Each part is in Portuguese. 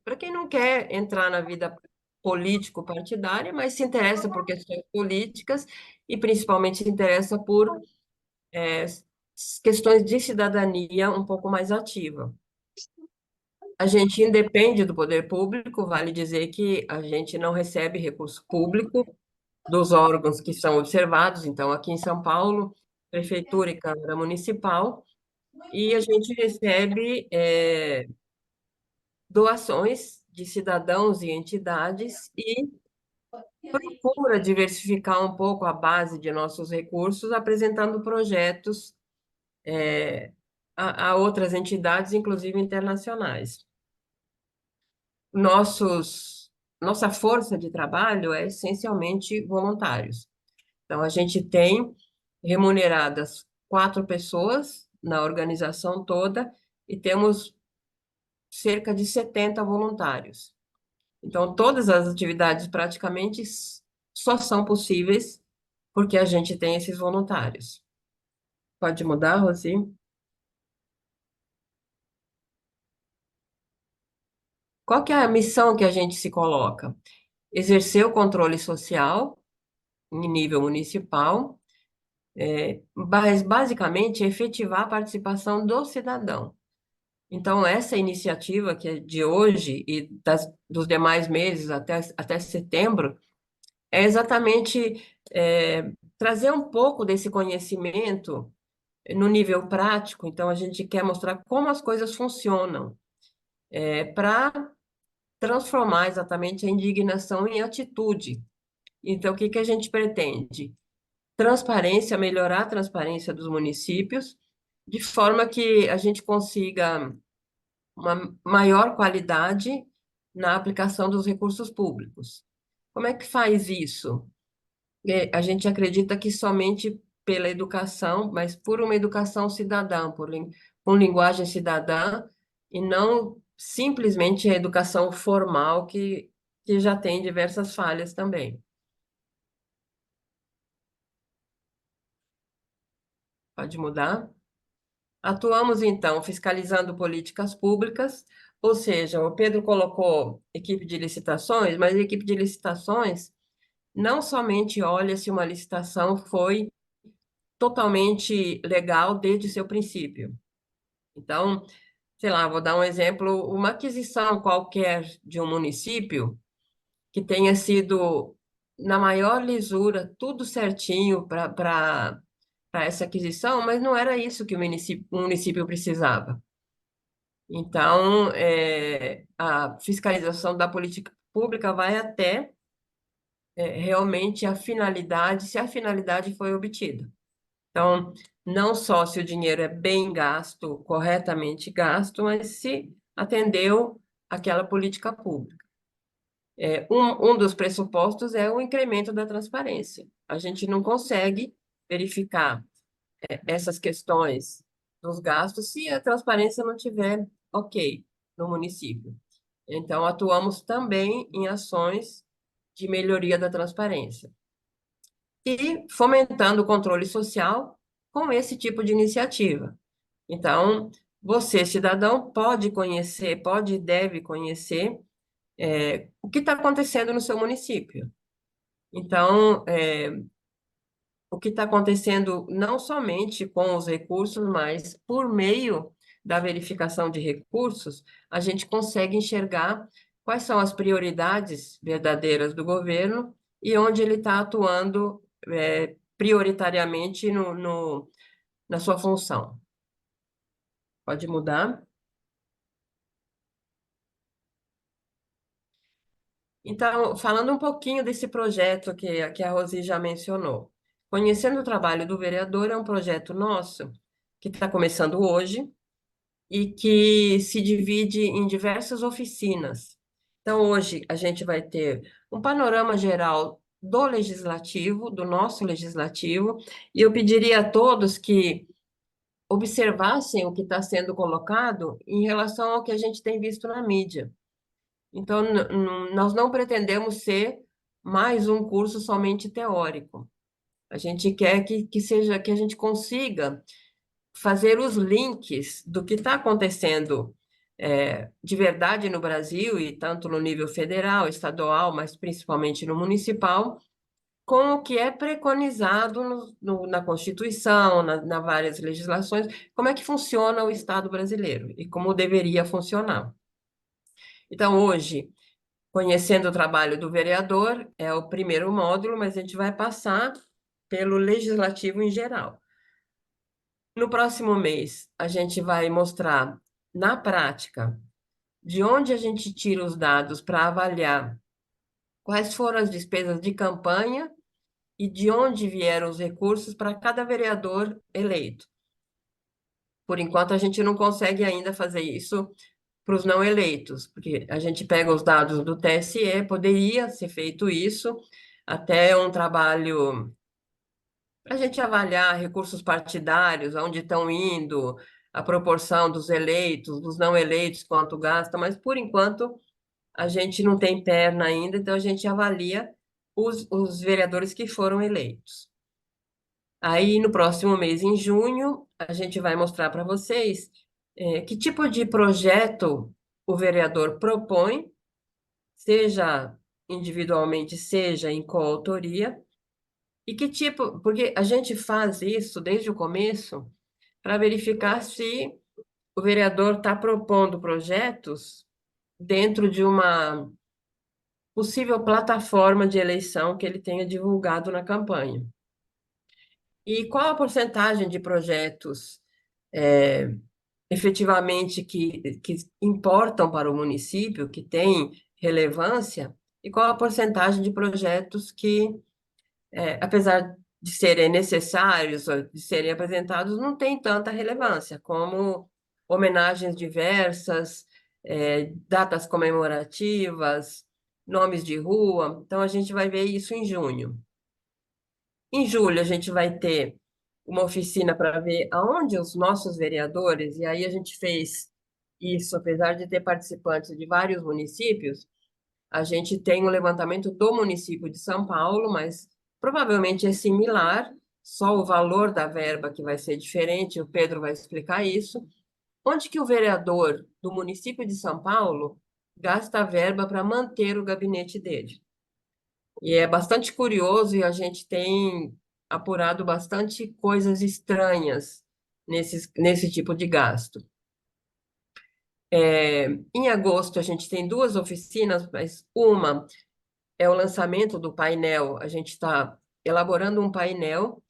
para quem não quer entrar na vida político-partidária, mas se interessa por questões políticas e principalmente se interessa por é, questões de cidadania um pouco mais ativa. A gente independe do poder público, vale dizer que a gente não recebe recurso público dos órgãos que são observados, então aqui em São Paulo, Prefeitura e Câmara Municipal, e a gente recebe doações de cidadãos e entidades e procura diversificar um pouco a base de nossos recursos, apresentando projetos a outras entidades, inclusive internacionais. Nossa força de trabalho é essencialmente voluntários. Então, a gente tem remuneradas 4 pessoas na organização toda e temos cerca de 70 voluntários. Então, todas as atividades praticamente só são possíveis porque a gente tem esses voluntários. Pode mudar, Rosi? Qual que é a missão que a gente se coloca? Exercer o controle social em nível municipal, mas basicamente efetivar a participação do cidadão. Então, essa iniciativa que é de hoje e dos demais meses até setembro é exatamente trazer um pouco desse conhecimento no nível prático. Então, a gente quer mostrar como as coisas funcionam, para transformar exatamente a indignação em atitude. Então, o que que a gente pretende? Transparência, melhorar a transparência dos municípios, de forma que a gente consiga uma maior qualidade na aplicação dos recursos públicos. Como é que faz isso? A gente acredita que somente pela educação, mas por uma educação cidadã, com linguagem cidadã, e não simplesmente a educação formal, que já tem diversas falhas também. Pode mudar? Atuamos, então, fiscalizando políticas públicas, ou seja, o Pedro colocou equipe de licitações, mas a equipe de licitações não somente olha se uma licitação foi totalmente legal desde seu princípio. Então, sei lá, vou dar um exemplo, uma aquisição qualquer de um município que tenha sido na maior lisura, tudo certinho para essa aquisição, mas não era isso que o município precisava. Então, a fiscalização da política pública vai até realmente a finalidade, se a finalidade foi obtida. Então, não só se o dinheiro é bem gasto, corretamente gasto, mas se atendeu aquela política pública. Um dos pressupostos é o incremento da transparência. A gente não consegue verificar essas questões dos gastos se a transparência não tiver ok no município. Então, atuamos também em ações de melhoria da transparência e fomentando o controle social com esse tipo de iniciativa. Então, você, cidadão, pode conhecer, pode e deve conhecer o que está acontecendo no seu município. Então, o que está acontecendo não somente com os recursos, mas por meio da verificação de recursos, a gente consegue enxergar quais são as prioridades verdadeiras do governo e onde ele está atuando prioritariamente na sua função. Pode mudar? Então, falando um pouquinho desse projeto que a Rosi já mencionou. Conhecendo o trabalho do vereador é um projeto nosso que está começando hoje e que se divide em diversas oficinas. Então, hoje a gente vai ter um panorama geral do legislativo, do nosso legislativo, e eu pediria a todos que observassem o que está sendo colocado em relação ao que a gente tem visto na mídia. Então, nós não pretendemos ser mais um curso somente teórico. A gente quer que seja, que a gente consiga fazer os links do que está acontecendo de verdade no Brasil, e tanto no nível federal, estadual, mas principalmente no municipal, com o que é preconizado na Constituição, na várias legislações, como é que funciona o Estado brasileiro e como deveria funcionar. Então, hoje, conhecendo o trabalho do vereador, é o primeiro módulo, mas a gente vai passar pelo legislativo em geral. No próximo mês, a gente vai mostrar, na prática, de onde a gente tira os dados para avaliar quais foram as despesas de campanha e de onde vieram os recursos para cada vereador eleito. Por enquanto, a gente não consegue ainda fazer isso para os não eleitos, porque a gente pega os dados do TSE, poderia ser feito isso, até um trabalho para a gente avaliar recursos partidários, aonde estão indo, a proporção dos eleitos, dos não eleitos, quanto gasta, mas por enquanto a gente não tem perna ainda, então a gente avalia os vereadores que foram eleitos. Aí, no próximo mês, em junho, a gente vai mostrar para vocês que tipo de projeto o vereador propõe, seja individualmente, seja em coautoria, e que tipo, porque a gente faz isso desde o começo para verificar se o vereador está propondo projetos dentro de uma possível plataforma de eleição que ele tenha divulgado na campanha. E qual a porcentagem de projetos é, efetivamente que importam para o município, que têm relevância, e qual a porcentagem de projetos que, apesar de serem necessários ou de serem apresentados, não têm tanta relevância, como homenagens diversas, datas comemorativas, nomes de rua. Então, a gente vai ver isso em junho. Em julho, a gente vai ter uma oficina para ver aonde os nossos vereadores, e aí a gente fez isso, apesar de ter participantes de vários municípios, a gente tem um levantamento do município de São Paulo, mas provavelmente é similar, só o valor da verba que vai ser diferente, o Pedro vai explicar isso. Onde que o vereador do município de São Paulo gasta a verba para manter o gabinete dele? E é bastante curioso e a gente tem apurado bastante coisas estranhas nesse tipo de gasto. Em agosto, a gente tem duas oficinas, mas uma é o lançamento do painel. A gente está elaborando um painel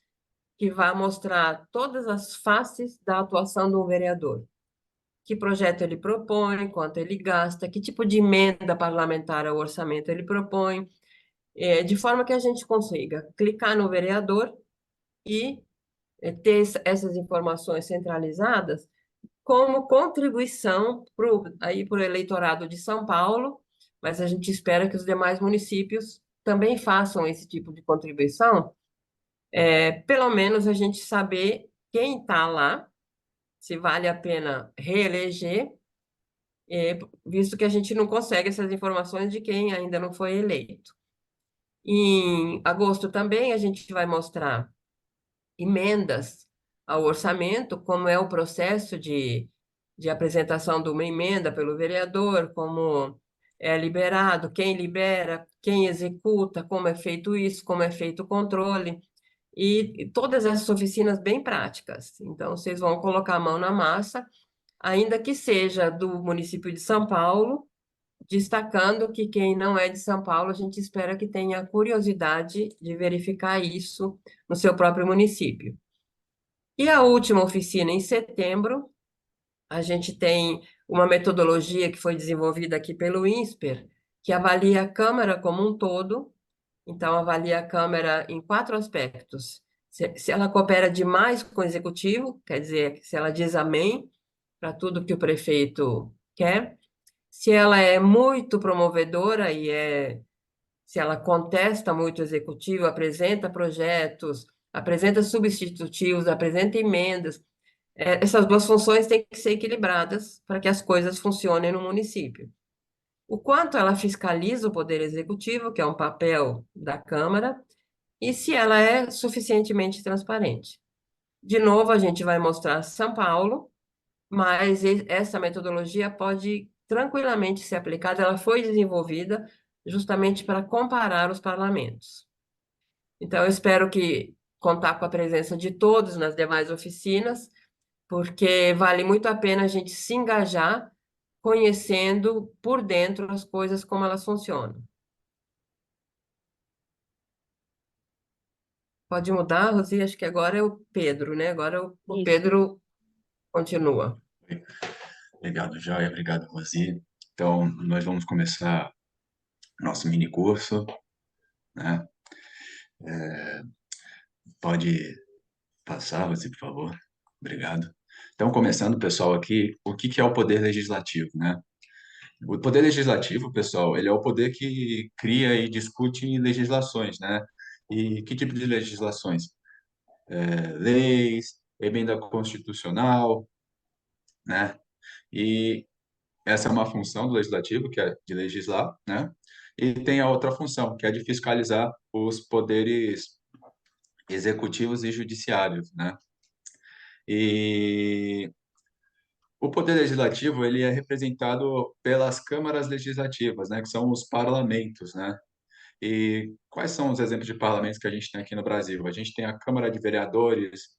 que vai mostrar todas as faces da atuação de um vereador. Que projeto ele propõe, quanto ele gasta, que tipo de emenda parlamentar ao orçamento ele propõe, de forma que a gente consiga clicar no vereador e ter essas informações centralizadas como contribuição para o eleitorado de São Paulo, mas a gente espera que os demais municípios também façam esse tipo de contribuição, pelo menos a gente saber quem está lá, se vale a pena reeleger, visto que a gente não consegue essas informações de quem ainda não foi eleito. Em agosto também a gente vai mostrar emendas ao orçamento, como é o processo de apresentação de uma emenda pelo vereador, como é liberado, quem libera, quem executa, como é feito isso, como é feito o controle, e todas essas oficinas bem práticas. Então, vocês vão colocar a mão na massa, ainda que seja do município de São Paulo, destacando que quem não é de São Paulo, a gente espera que tenha curiosidade de verificar isso no seu próprio município. E a última oficina, em setembro, a gente tem uma metodologia que foi desenvolvida aqui pelo INSPER, que avalia a Câmara como um todo. Então, avalia a Câmara em quatro aspectos. Se ela coopera demais com o Executivo, quer dizer, se ela diz amém para tudo que o prefeito quer. Se ela é muito promovedora se ela contesta muito o Executivo, apresenta projetos, apresenta substitutivos, apresenta emendas. Essas duas funções têm que ser equilibradas para que as coisas funcionem no município. O quanto ela fiscaliza o Poder Executivo, que é um papel da Câmara, e se ela é suficientemente transparente. De novo, a gente vai mostrar São Paulo, mas essa metodologia pode tranquilamente ser aplicada, ela foi desenvolvida justamente para comparar os parlamentos. Então, eu espero que contar com a presença de todos nas demais oficinas, porque vale muito a pena a gente se engajar conhecendo por dentro as coisas como elas funcionam. Pode mudar, Rosi? Acho que agora é o Pedro, né? Agora o Isso. Pedro continua. Obrigado, Joia. Obrigado, Rosi. Então, nós vamos começar nosso mini curso, né? Pode passar, Rosi, por favor. Obrigado. Então, começando, pessoal, aqui, o que que é o poder legislativo, né? O poder legislativo, pessoal, ele é o poder que cria e discute legislações, né? E que tipo de legislações? Leis, emenda constitucional, né? E essa é uma função do legislativo, que é de legislar, né? E tem a outra função, que é de fiscalizar os poderes executivos e judiciários, né? E o poder legislativo, ele é representado pelas câmaras legislativas, né, que são os parlamentos, né? E quais são os exemplos de parlamentos que a gente tem aqui no Brasil? A gente tem a Câmara de Vereadores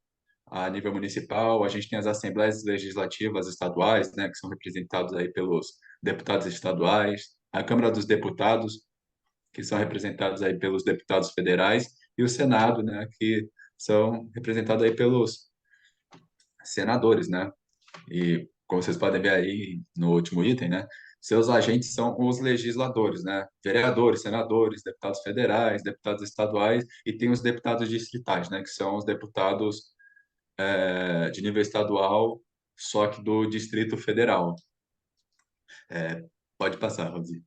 a nível municipal, a gente tem as assembleias legislativas estaduais, né, que são representados aí pelos deputados estaduais, a Câmara dos Deputados, que são representados aí pelos deputados federais, e o Senado, né, que são representados aí pelos senadores, né? E como vocês podem ver aí no último item, né? Seus agentes são os legisladores, né? Vereadores, senadores, deputados federais, deputados estaduais e tem os deputados distritais, né? Que são os deputados de nível estadual, só que do Distrito Federal. Pode passar, Rosi.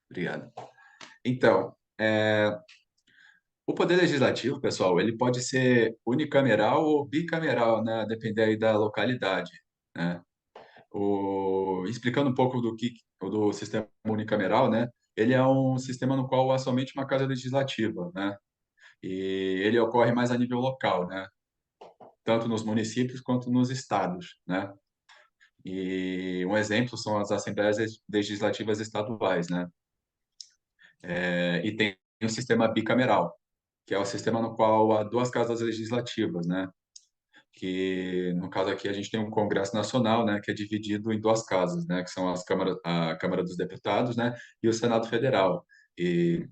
Obrigado. Então, o poder legislativo, pessoal, ele pode ser unicameral ou bicameral, né? Depender aí da localidade, né? Explicando um pouco do sistema unicameral, né? Ele é um sistema no qual há somente uma casa legislativa, né? E ele ocorre mais a nível local, né? Tanto nos municípios quanto nos estados, né? E um exemplo são as assembleias legislativas estaduais, né? E tem o sistema bicameral, que é o sistema no qual há duas casas legislativas, né? Que no caso aqui a gente tem um Congresso Nacional, né, que é dividido em duas casas, né, que são a Câmara dos Deputados, né, e o Senado Federal. E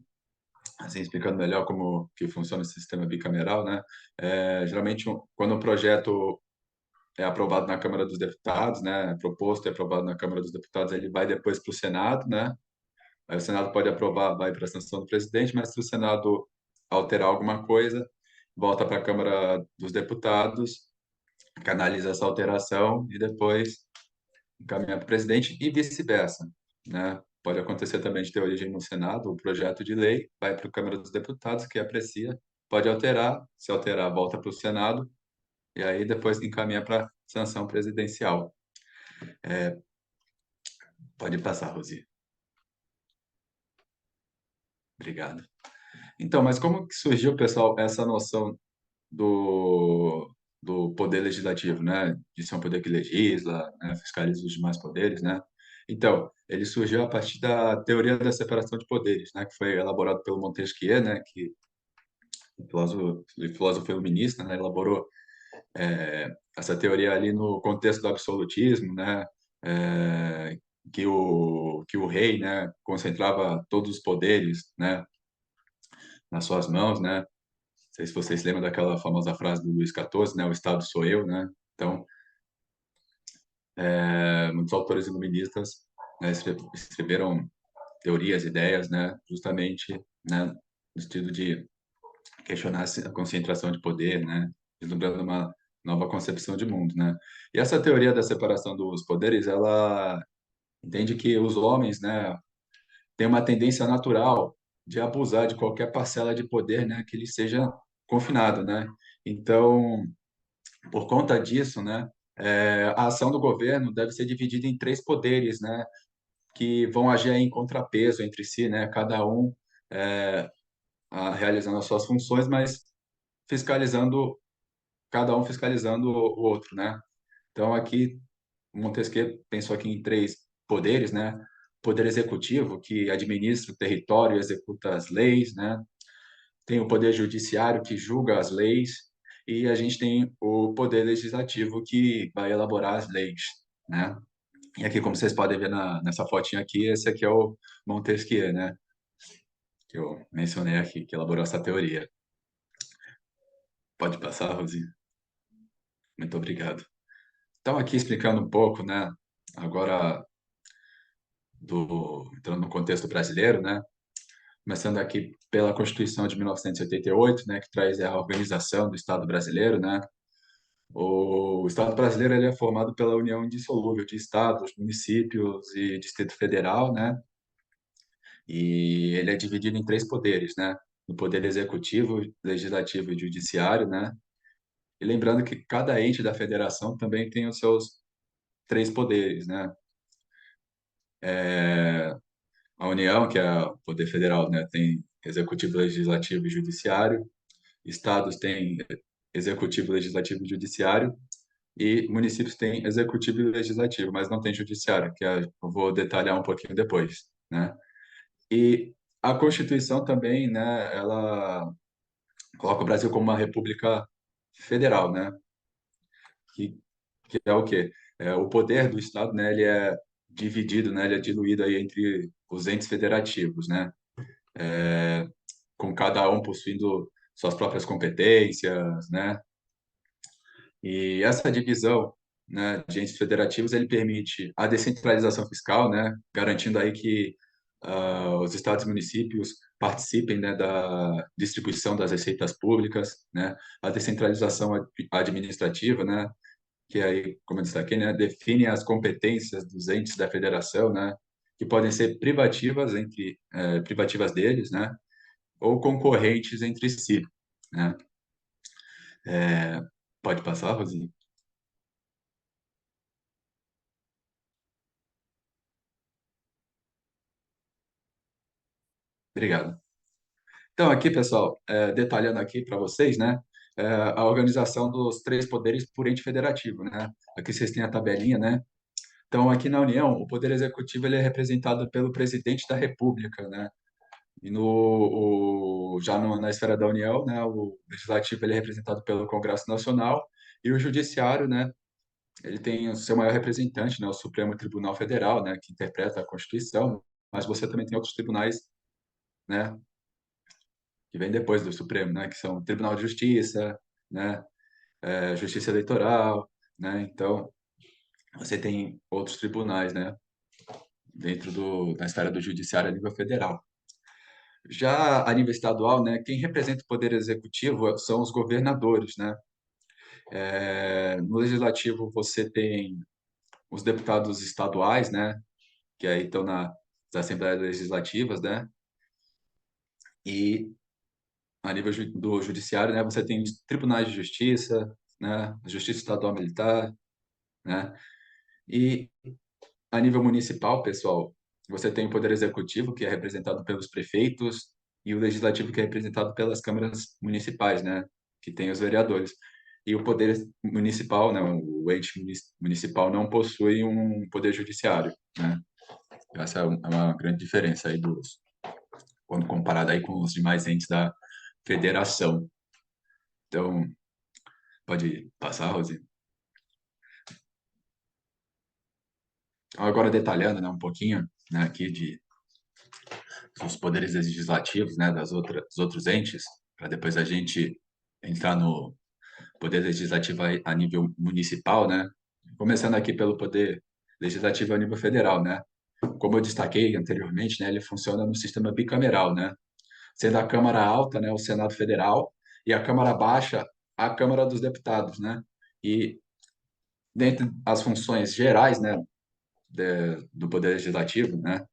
assim explicando melhor como que funciona o sistema bicameral, né, geralmente quando um projeto é aprovado na Câmara dos Deputados, né, proposto e aprovado na Câmara dos Deputados, ele vai depois para o Senado, né, aí o Senado pode aprovar, vai para a sanção do presidente, mas se o Senado alterar alguma coisa, volta para a Câmara dos Deputados, canaliza essa alteração e depois encaminha para o presidente e vice-versa, né? Pode acontecer também de ter origem no Senado, o projeto de lei vai para a Câmara dos Deputados, que aprecia, pode alterar, se alterar, volta para o Senado e aí depois encaminha para sanção presidencial. Pode passar, Rosi. Obrigado. Então, mas como que surgiu, pessoal, essa noção do poder legislativo, né? De ser um poder que legisla, né? Fiscaliza os demais poderes, né? Então, ele surgiu a partir da teoria da separação de poderes, né? Que foi elaborado pelo Montesquieu, né? Que filósofo feminista, né? Elaborou essa teoria ali no contexto do absolutismo, né? É, que o rei, né? Concentrava todos os poderes, né? Nas suas mãos, né? Não sei se vocês lembram daquela famosa frase do Luís XIV, né? O Estado sou eu, né? Então, muitos autores iluministas, né, escreveram teorias, ideias, né? Justamente, né? No sentido de questionar a concentração de poder, né? Vislumbrando uma nova concepção de mundo, né? E essa teoria da separação dos poderes, ela entende que os homens, né? Têm uma tendência natural de abusar de qualquer parcela de poder, né? Que lhe seja confinado, né? Então, por conta disso, né, a ação do governo deve ser dividida em três poderes, né, que vão agir em contrapeso entre si, né, cada um realizando as suas funções, mas fiscalizando, cada um fiscalizando o outro, né? Então, aqui, Montesquieu pensou aqui em três poderes, né? Poder executivo, que administra o território e executa as leis, né? Tem o poder judiciário, que julga as leis, e a gente tem o poder legislativo, que vai elaborar as leis, né? E aqui, como vocês podem ver nessa fotinha aqui, esse aqui é o Montesquieu, né? Que eu mencionei aqui, que elaborou essa teoria. Pode passar, Rosi? Muito obrigado. Então, aqui explicando um pouco, né? Agora, entrando no contexto brasileiro, né? Começando aqui pela Constituição de 1988, né? Que traz a organização do Estado brasileiro, né? O Estado brasileiro ele é formado pela união indissolúvel de estados, municípios e Distrito Federal, né? E ele é dividido em três poderes, né? No poder executivo, legislativo e judiciário, né? E lembrando que cada ente da federação também tem os seus três poderes, né? A União, que é o poder federal, né? Tem executivo, legislativo e judiciário. Estados têm executivo, legislativo e judiciário. E municípios têm executivo e legislativo, mas não tem judiciário, eu vou detalhar um pouquinho depois, né? E a Constituição também, né, ela coloca o Brasil como uma república federal, né? Que, que é o quê? O poder do Estado, né, ele é dividido, né, ele é diluído aí entre os entes federativos, né? Com cada um possuindo suas próprias competências, né? E essa divisão, né, de entes federativos, ele permite a descentralização fiscal, né, garantindo aí que os estados e municípios participem, né, da distribuição das receitas públicas, né, a descentralização administrativa, né, que aí, como eu destaquei, né, define as competências dos entes da federação, né, que podem ser privativas deles, né, ou concorrentes entre si, né. É, pode passar, Rosinha? Obrigado. Então, aqui, pessoal, detalhando aqui para vocês, né, a organização dos três poderes por ente federativo, né? Aqui vocês têm a tabelinha, né? Então, aqui na União, o poder executivo ele é representado pelo presidente da República, né? E na esfera da União, né, o legislativo ele é representado pelo Congresso Nacional e o judiciário, né, ele tem o seu maior representante, né, o Supremo Tribunal Federal, né, que interpreta a Constituição, mas você também tem outros tribunais, né, que vem depois do Supremo, né, que são o Tribunal de Justiça, né, Justiça Eleitoral, né, então você tem outros tribunais, né, dentro da esfera do judiciário a nível federal. Já a nível estadual, né, quem representa o poder executivo são os governadores, né. No legislativo você tem os deputados estaduais, né, que aí estão nas assembleias legislativas, né, e a nível do judiciário, né, você tem os tribunais de justiça, né, a Justiça Estadual Militar, né, e a nível municipal, pessoal, você tem o poder executivo, que é representado pelos prefeitos, e o legislativo, que é representado pelas câmaras municipais, né, que tem os vereadores. E o poder municipal, né, o ente municipal não possui um poder judiciário, né? Essa é uma grande diferença aí quando comparado aí com os demais entes da federação. Então, pode passar, Rosi? Agora detalhando, né, um pouquinho, né, aqui dos poderes legislativos, né, dos outros entes, para depois a gente entrar no poder legislativo a nível municipal, né? Começando aqui pelo poder legislativo a nível federal, né? Como eu destaquei anteriormente, né, ele funciona no sistema bicameral, né? Sendo a Câmara Alta, né, o Senado Federal, e a Câmara Baixa, a Câmara dos Deputados, né? E dentre as funções gerais, né, do poder legislativo, né,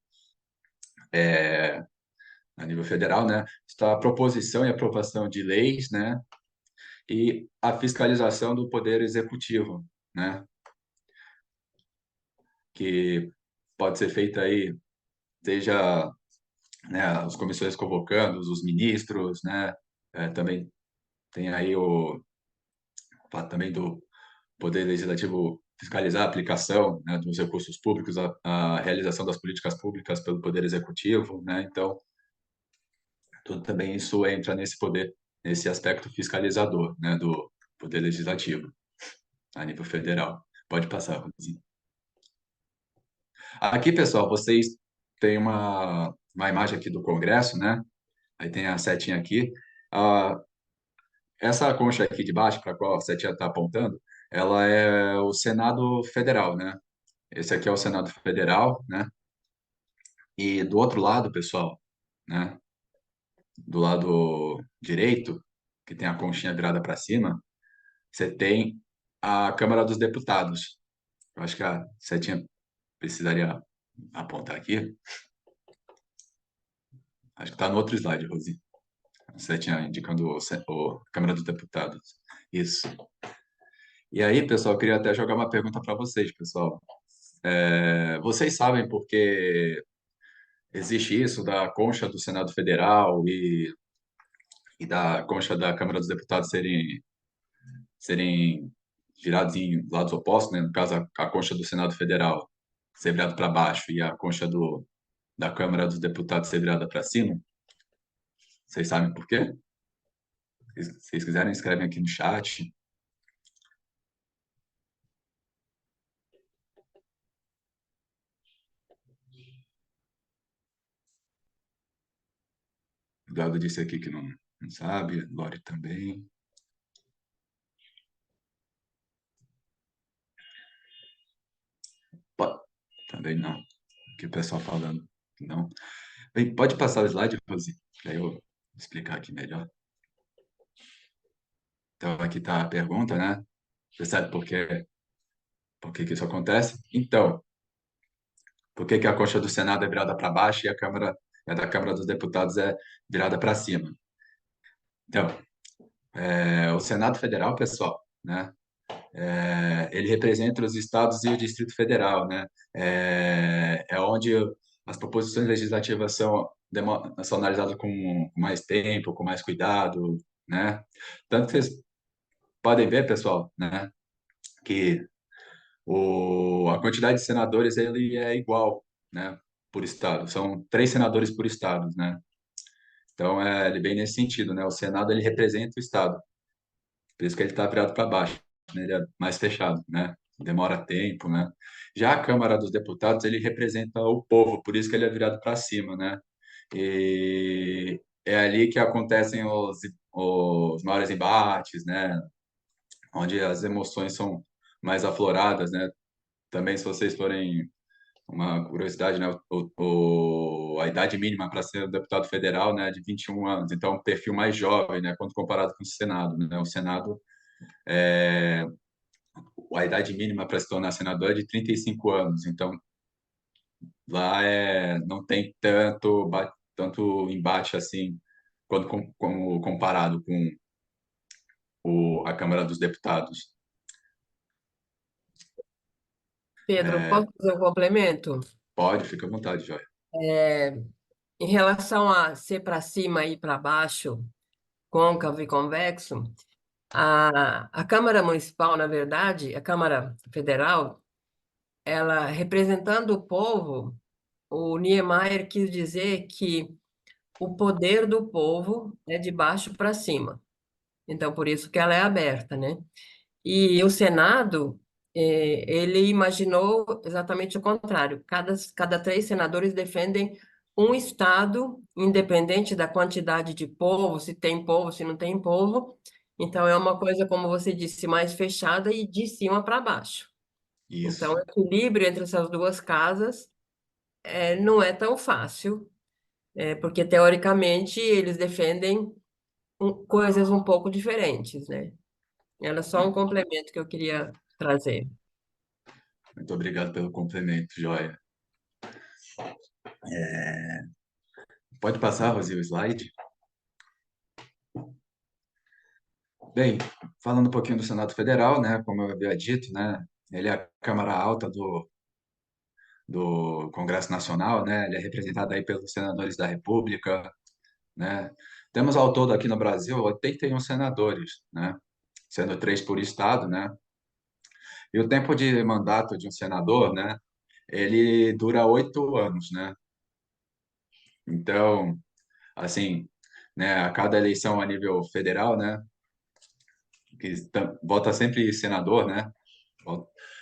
é, a nível federal, né, está a proposição e aprovação de leis, né, e a fiscalização do poder executivo, né, que pode ser feita aí desde né, as comissões convocando os ministros, né, também Tem aí o fato também do Poder Legislativo fiscalizar a aplicação, né, dos recursos públicos, a realização das políticas públicas pelo Poder Executivo, né? Então, tudo também isso entra nesse poder, nesse aspecto fiscalizador, né, do Poder Legislativo a nível federal. Pode passar, Rosinha. Aqui, pessoal, vocês têm uma imagem aqui do Congresso, né? Aí tem a setinha aqui. Ah, essa concha aqui de baixo, para a qual a setinha está apontando, ela é o Senado Federal, né? Esse aqui é o Senado Federal, né? E do outro lado, pessoal, né? Do lado direito, que tem a conchinha virada para cima, você tem a Câmara dos Deputados. Eu acho que a setinha precisaria apontar aqui. Acho que está no outro slide, Rosi. A setinha indicando o Câmara dos Deputados. Isso. E aí, pessoal, eu queria até jogar uma pergunta para vocês, pessoal. Vocês sabem por que existe isso da concha do Senado Federal e da concha da Câmara dos Deputados serem virados em lados opostos, né? No caso, a concha do Senado Federal ser virada para baixo e a concha da Câmara dos Deputados ser virada para cima? Vocês sabem por quê? Se vocês quiserem, escrevem aqui no chat. O Eduardo disse aqui que não sabe, Lore também. Pô, também não. Aqui o pessoal falando não. Bem, pode passar o slide, Rosi, para eu explicar aqui melhor. Então, aqui está a pergunta, né? Você sabe por que que isso acontece? Então, por que que a coxa do Senado é virada para baixo e a da Câmara dos Deputados é virada para cima? Então, o Senado Federal, pessoal, né? Ele representa os estados e o Distrito Federal, né? É onde as proposições legislativas são analisadas com mais tempo, com mais cuidado, né? Tanto que vocês podem ver, pessoal, né? Que a quantidade de senadores ele é igual, né? Por estado. São 3 senadores por estado, né? Então, ele vem nesse sentido, né? O Senado ele representa o estado. Por isso que ele está virado para baixo, né? Ele é mais fechado, né? Demora tempo, né? Já a Câmara dos Deputados, ele representa o povo, por isso que ele é virado para cima, né? E é ali que acontecem os maiores embates, né? Onde as emoções são mais afloradas, né? Também, se vocês forem uma curiosidade, né? A idade mínima para ser deputado federal, né, é de 21 anos. Então, é um perfil mais jovem, né, quando comparado com o Senado, né? O Senado é, a idade mínima para se tornar senador é de 35 anos, então lá não tem tanto embate assim, como comparado com a Câmara dos Deputados. Pedro, posso fazer um complemento? Pode, fica à vontade, Joia. É, em relação a ser para cima e para baixo, côncavo e convexo, a Câmara Municipal, na verdade, a Câmara Federal, ela representando o povo, o Niemeyer quis dizer que o poder do povo é de baixo para cima. Então, por isso que ela é aberta, né? E o Senado, ele imaginou exatamente o contrário. Cada 3 senadores defendem um estado, independente da quantidade de povo, se tem povo, se não tem povo. Então, é uma coisa, como você disse, mais fechada e de cima para baixo. Então, o Isso, equilíbrio entre essas duas casas não é tão fácil, porque, teoricamente, eles defendem coisas um pouco diferentes, né? Era só um complemento que eu queria trazer. muito obrigado pelo complemento, Joia. Pode passar, Rosi, o slide? Bem, falando um pouquinho do Senado Federal, né, como eu havia dito, né, ele é a Câmara Alta do Congresso Nacional, né, ele é representado aí pelos senadores da República, né, Temos ao todo aqui no Brasil 81 senadores, né? Sendo três por estado, né? E o tempo de mandato de um senador, né? Ele dura 8 anos, né? Então, assim, né? A cada eleição a nível federal, né? Vota sempre senador, né?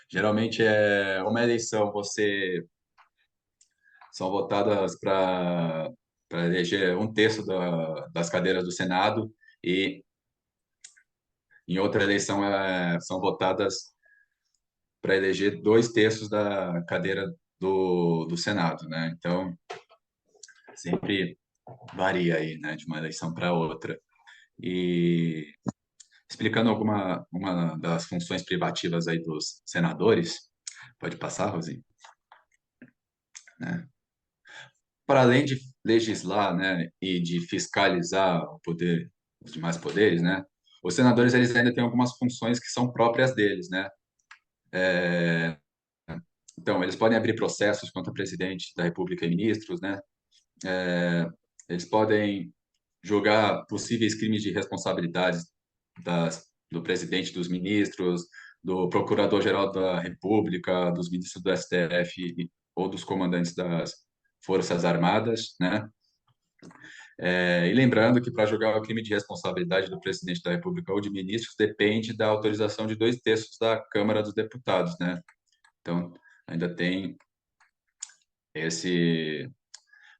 Geralmente é uma eleição, você são votadas para eleger um terço das cadeiras do Senado e em outra eleição são votadas para eleger dois terços da cadeira do Senado, né? Então, sempre varia aí, né, de uma eleição para outra. E explicando uma das funções privativas aí dos senadores, pode passar, Rosinha, né? Para além de legislar, né, e de fiscalizar o poder, os demais poderes, né, os senadores eles ainda têm algumas funções que são próprias deles, né? Então, eles podem abrir processos contra o presidente da República e ministros, né? Eles podem julgar possíveis crimes de responsabilidade do presidente, dos ministros, do procurador-geral da República, dos ministros do STF ou dos comandantes das Forças Armadas, né? E lembrando que para julgar o crime de responsabilidade do presidente da República ou de ministros depende da autorização de dois terços da Câmara dos Deputados, né? Então, ainda tem esse,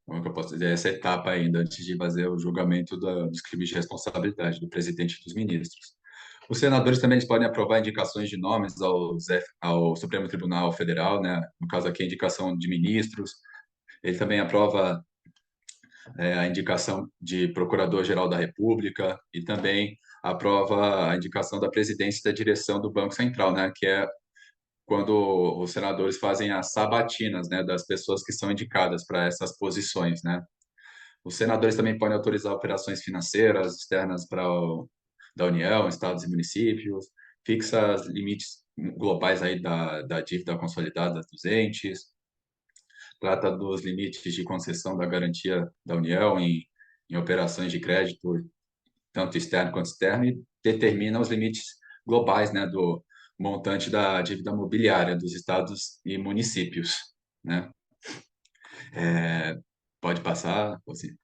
como é que eu posso dizer, essa etapa ainda antes de fazer o julgamento dos crimes de responsabilidade do presidente e dos ministros. Os senadores também eles podem aprovar indicações de nomes ao Supremo Tribunal Federal, né? No caso aqui, a indicação de ministros. Ele também aprova a indicação de Procurador-Geral da República e também aprova a indicação da presidência e da direção do Banco Central, né? Que é quando os senadores fazem as sabatinas, né? Das pessoas que são indicadas para essas posições, né? Os senadores também podem autorizar operações financeiras externas da União, estados e municípios, fixa limites globais aí da dívida consolidada dos entes, trata dos limites de concessão da garantia da União em operações de crédito, tanto externo quanto externo, e determina os limites globais, né, do montante da dívida mobiliária dos estados e municípios, né? É, pode passar, você,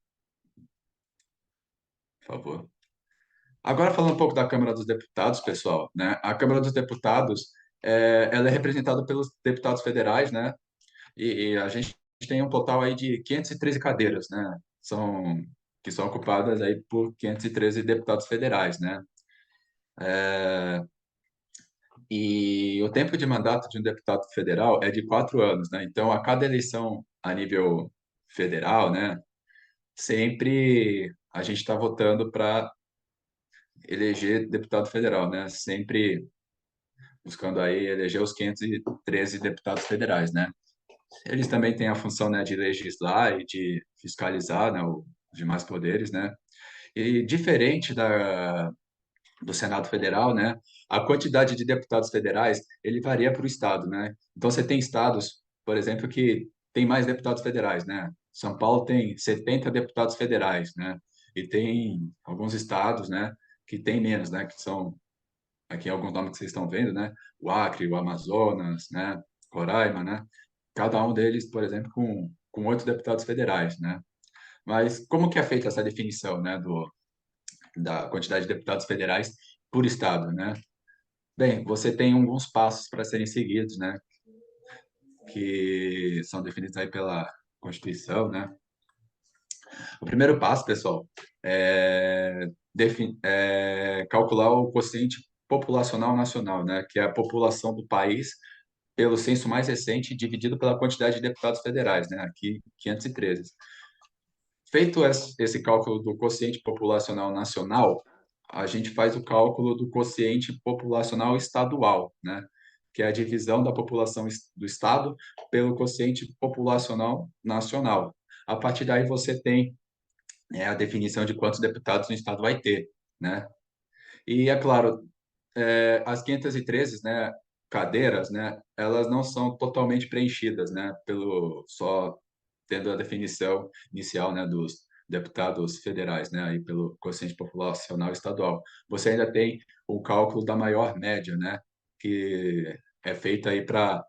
por favor. Agora falando um pouco da Câmara dos Deputados, pessoal, né? A Câmara dos Deputados, ela é representada pelos deputados federais, né? E a gente tem um total aí de 513 cadeiras, né? Que são ocupadas aí por 513 deputados federais, né? E o tempo de mandato de um deputado federal é de 4 anos, né? Então, a cada eleição a nível federal, né? Sempre a gente está votando para eleger deputado federal, né? Sempre buscando aí eleger os 513 deputados federais, né? Eles também têm a função, né, de legislar e de fiscalizar, né, os demais poderes, né? E diferente do Senado Federal, né, a quantidade de deputados federais, ele varia para o estado, né? Então você tem estados, por exemplo, que tem mais deputados federais, né? São Paulo tem 70 deputados federais, né? E tem alguns estados, né, que tem menos, né, que são aqui alguns nomes que vocês estão vendo, né? O Acre, o Amazonas, né? Roraima, né? Cada um deles, por exemplo, com 8 deputados federais, né? Mas como que é feita essa definição, né, da quantidade de deputados federais por estado, né? Bem, você tem alguns passos para serem seguidos, né? Que são definidos aí pela Constituição, né? O primeiro passo, pessoal, é calcular o quociente populacional nacional, né? Que é a população do país pelo censo mais recente, dividido pela quantidade de deputados federais, né? Aqui, 513. Feito esse cálculo do quociente populacional nacional, a gente faz o cálculo do quociente populacional estadual, né? Que é a divisão da população do estado pelo quociente populacional nacional. A partir daí você tem a definição de quantos deputados o estado vai ter, né? E é claro, as 513, né, cadeiras, né, elas não são totalmente preenchidas, né, pelo só tendo a definição inicial, né, deputados federais, né, aí pelo quociente populacional estadual. Você ainda tem o cálculo da maior média, né, que é feito aí para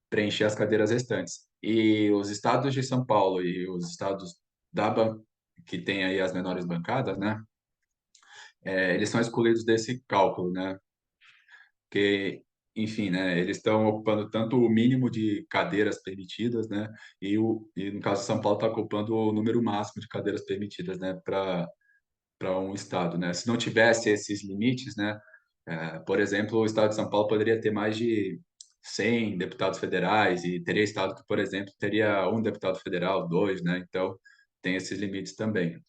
preencher as cadeiras restantes. E os estados de São Paulo e os estados que tem aí as menores bancadas, né, eles são excluídos desse cálculo, né, porque, enfim, né, eles estão ocupando tanto o mínimo de cadeiras permitidas, né, e no caso São Paulo está ocupando o número máximo de cadeiras permitidas, né, para um estado, né. Se não tivesse esses limites, né, por exemplo, o estado de São Paulo poderia ter mais de 100 deputados federais e teria estado que, por exemplo, teria um deputado federal, dois, né, então tem esses limites também,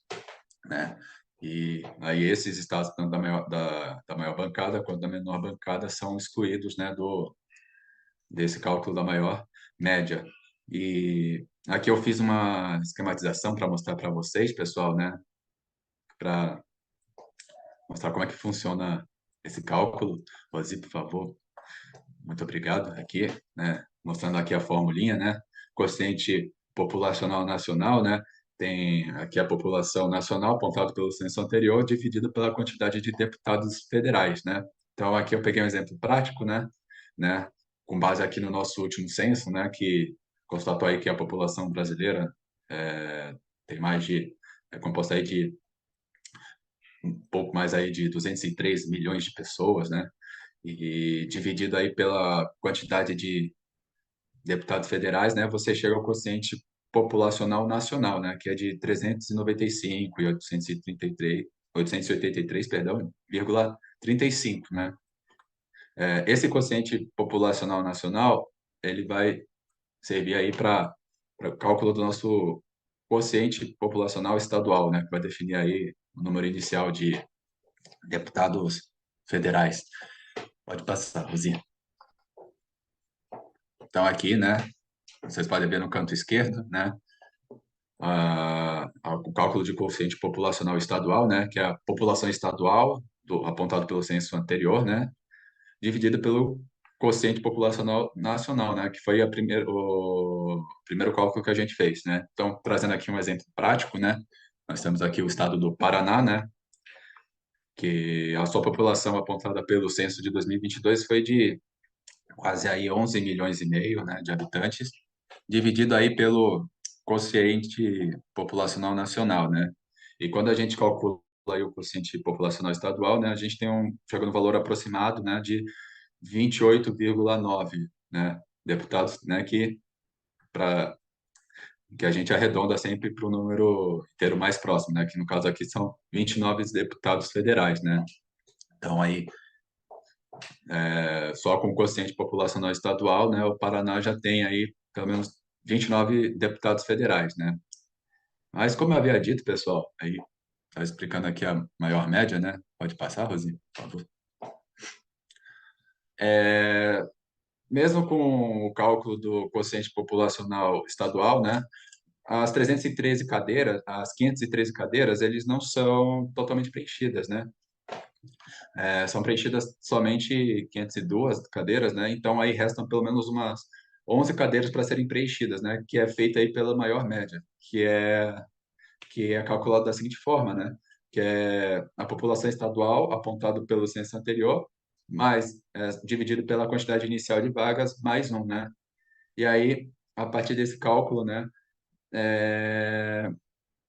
né. E aí esses estados, tanto da maior bancada quanto da menor bancada, são excluídos, né, desse cálculo da maior média. E aqui eu fiz uma esquematização para mostrar para vocês, pessoal, né, para mostrar como é que funciona esse cálculo. Rosi, por favor. Muito obrigado. Aqui, né, mostrando aqui a formulinha, né, quociente populacional nacional, né, tem aqui a população nacional apontado pelo censo anterior, dividido pela quantidade de deputados federais, né. Então, aqui eu peguei um exemplo prático, né, com base aqui no nosso último censo, né, que constatou aí que a população brasileira tem mais de, é composta aí de um pouco mais aí de 203 milhões de pessoas, né, e dividido aí pela quantidade de deputados federais, né, você chega ao quociente populacional nacional, né, que é de 395 e 883, perdão, vírgula 35, né? Esse quociente populacional nacional, ele vai servir aí para o cálculo do nosso quociente populacional estadual, né, que vai definir aí o número inicial de deputados federais. Pode passar, Rosinha. Então, aqui, né, vocês podem ver no canto esquerdo, né, o cálculo de coeficiente populacional estadual, né, que é a população estadual, apontado pelo censo anterior, né, dividido pelo quociente populacional nacional, né, que foi o primeiro cálculo que a gente fez, né. Então, trazendo aqui um exemplo prático, né, nós temos aqui o estado do Paraná, né, que a sua população apontada pelo censo de 2022 foi de quase aí 11 milhões e meio, né, de habitantes, dividido aí pelo quociente populacional nacional, né? E quando a gente calcula aí o quociente populacional estadual, né, a gente chega no valor aproximado, né, de 28,9, né, deputados, né, para que a gente arredonda sempre para o número inteiro mais próximo, né, que no caso aqui são 29 deputados federais, né? Então aí só com o quociente populacional estadual, né, o Paraná já tem aí pelo menos 29 deputados federais, né? Mas como eu havia dito, pessoal, aí tá explicando aqui a maior média, né? Pode passar, Rosinha, por favor. Mesmo com o cálculo do quociente populacional estadual, né? As 313 cadeiras, as 513 cadeiras, eles não são totalmente preenchidas, né? São preenchidas somente 502 cadeiras, né? Então aí restam pelo menos umas 11 cadeiras para serem preenchidas, né? Que é feita aí pela maior média, que é calculado da seguinte forma, né? Que é a população estadual apontado pelo censo anterior, dividido pela quantidade inicial de vagas, mais um, né? E aí, a partir desse cálculo, né,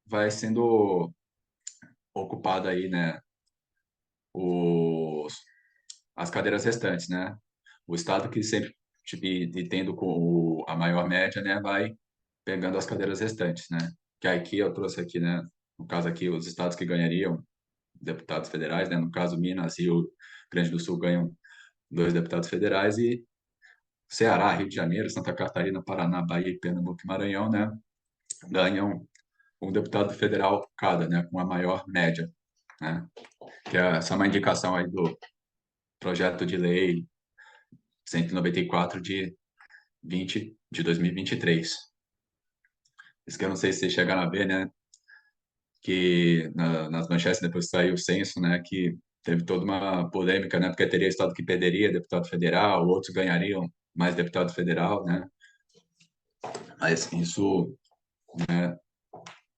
vai sendo ocupado aí, né, os, as cadeiras restantes, né? O estado que sempre e tendo a maior média, né, vai pegando as cadeiras restantes, né? Que aqui eu trouxe aqui, né, no caso aqui os estados que ganhariam deputados federais, né? No caso, Minas e Rio Grande do Sul ganham dois deputados federais e Ceará, Rio de Janeiro, Santa Catarina, Paraná, Bahia, Pernambuco e Maranhão, né? Ganham um deputado federal cada, né? Com a maior média, né? Que é essa é uma indicação aí do projeto de lei 194 de 2023. Isso que eu não sei se vocês chegaram a ver, né? Que nas manchetes depois que saiu o censo, né, que teve toda uma polêmica, né, porque teria estado que perderia deputado federal, outros ganhariam mais deputado federal, né, mas isso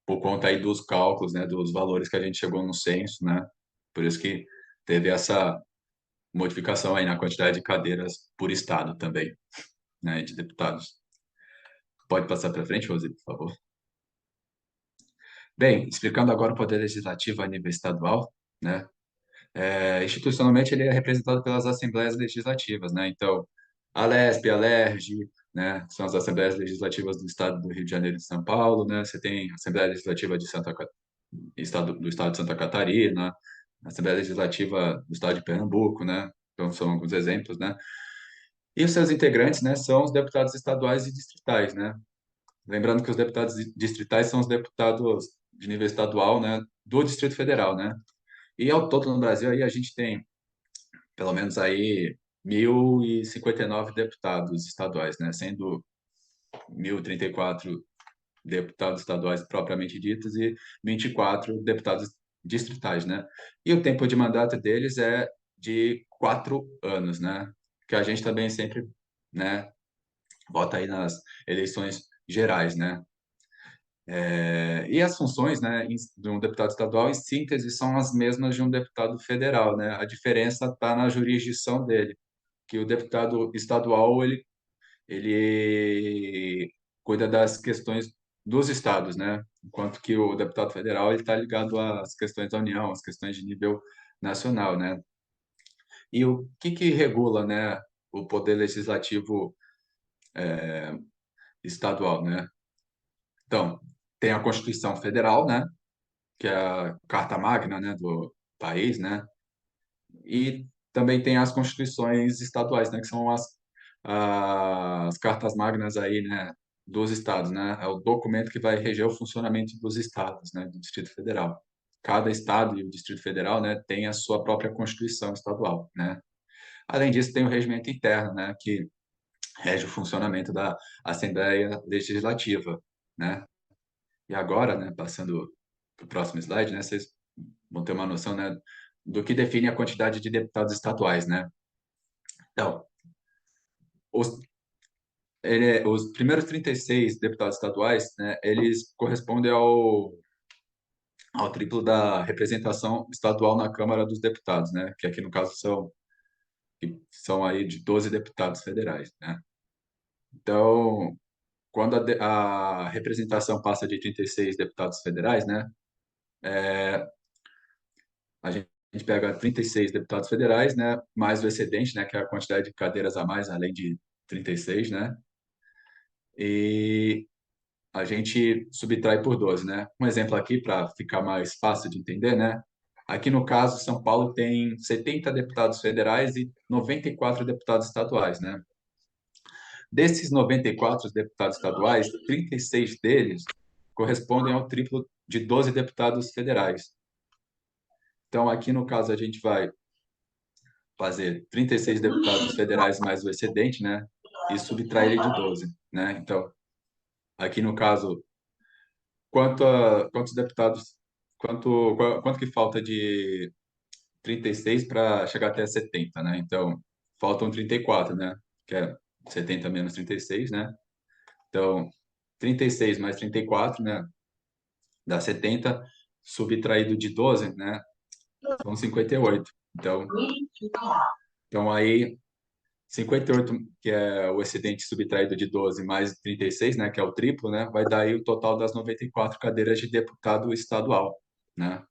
por conta aí dos cálculos, né, dos valores que a gente chegou no censo, né? Por isso que teve essa modificação aí na quantidade de cadeiras por estado também, né, de deputados. Pode passar para frente, Rose, por favor. Bem, explicando agora o poder legislativo a nível estadual, né? Institucionalmente ele é representado pelas assembleias legislativas, né? Então, a Alesp, a Alerj, né? São as assembleias legislativas do Estado do Rio de Janeiro e de São Paulo, né? Você tem a Assembleia Legislativa de do Estado de Santa Catarina, a Assembleia Legislativa do Estado de Pernambuco, né? Então, são alguns exemplos, né? E os seus integrantes, né? São os deputados estaduais e distritais, né? Lembrando que os deputados distritais são os deputados de nível estadual, né? Do Distrito Federal, né? E ao todo no Brasil aí a gente tem pelo menos aí 1.059 deputados estaduais, né? Sendo 1.034 deputados estaduais propriamente ditos e 24 deputados distritais, né? E o tempo de mandato deles é de 4 anos, né? Que a gente também sempre, né, vota aí nas eleições gerais, né? E as funções, né, de um deputado estadual, em síntese, são as mesmas de um deputado federal, né? A diferença está na jurisdição dele, que o deputado estadual ele cuida das questões dos estados, né? Enquanto que o deputado federal ele está ligado às questões da União, às questões de nível nacional, né? E o que regula, né, o poder legislativo estadual, né? Então, tem a Constituição Federal, né, que é a Carta Magna, né, do país, né? E também tem as constituições estaduais, né, que são as cartas magnas aí, né, dos estados, né? É o documento que vai reger o funcionamento dos estados, né, do Distrito Federal. Cada estado e o Distrito Federal, né, tem a sua própria constituição estadual, né? Além disso, tem o regimento interno, né, que rege o funcionamento da Assembleia Legislativa, né? E agora, né, passando para o próximo slide, né, vocês vão ter uma noção, né, do que define a quantidade de deputados estaduais, né? Então, os, os primeiros 36 deputados estaduais, né, eles correspondem ao triplo da representação estadual na Câmara dos Deputados, né, que aqui no caso são aí de 12 deputados federais, né? Então, quando a representação passa de 36 deputados federais, né, a gente pega 36 deputados federais, né, mais o excedente, né, que é a quantidade de cadeiras a mais, além de 36, né, e a gente subtrai por 12, né? Um exemplo aqui para ficar mais fácil de entender, né? Aqui no caso, São Paulo tem 70 deputados federais e 94 deputados estaduais, né? Desses 94 deputados estaduais, 36 deles correspondem ao triplo de 12 deputados federais. Então, aqui no caso, a gente vai fazer 36 deputados federais mais o excedente, né? E subtrair ele de 12, né? Então, aqui no caso, quantos deputados, quanto que falta de 36 para chegar até 70, né? Então, faltam 34, né? Que é 70 menos 36, né? Então, 36 mais 34, né? Dá 70, subtraído de 12, né? São 58. Então aí 58, que é o excedente subtraído de 12 mais 36, né, que é o triplo, né, vai dar aí o total das 94 cadeiras de deputado estadual, né,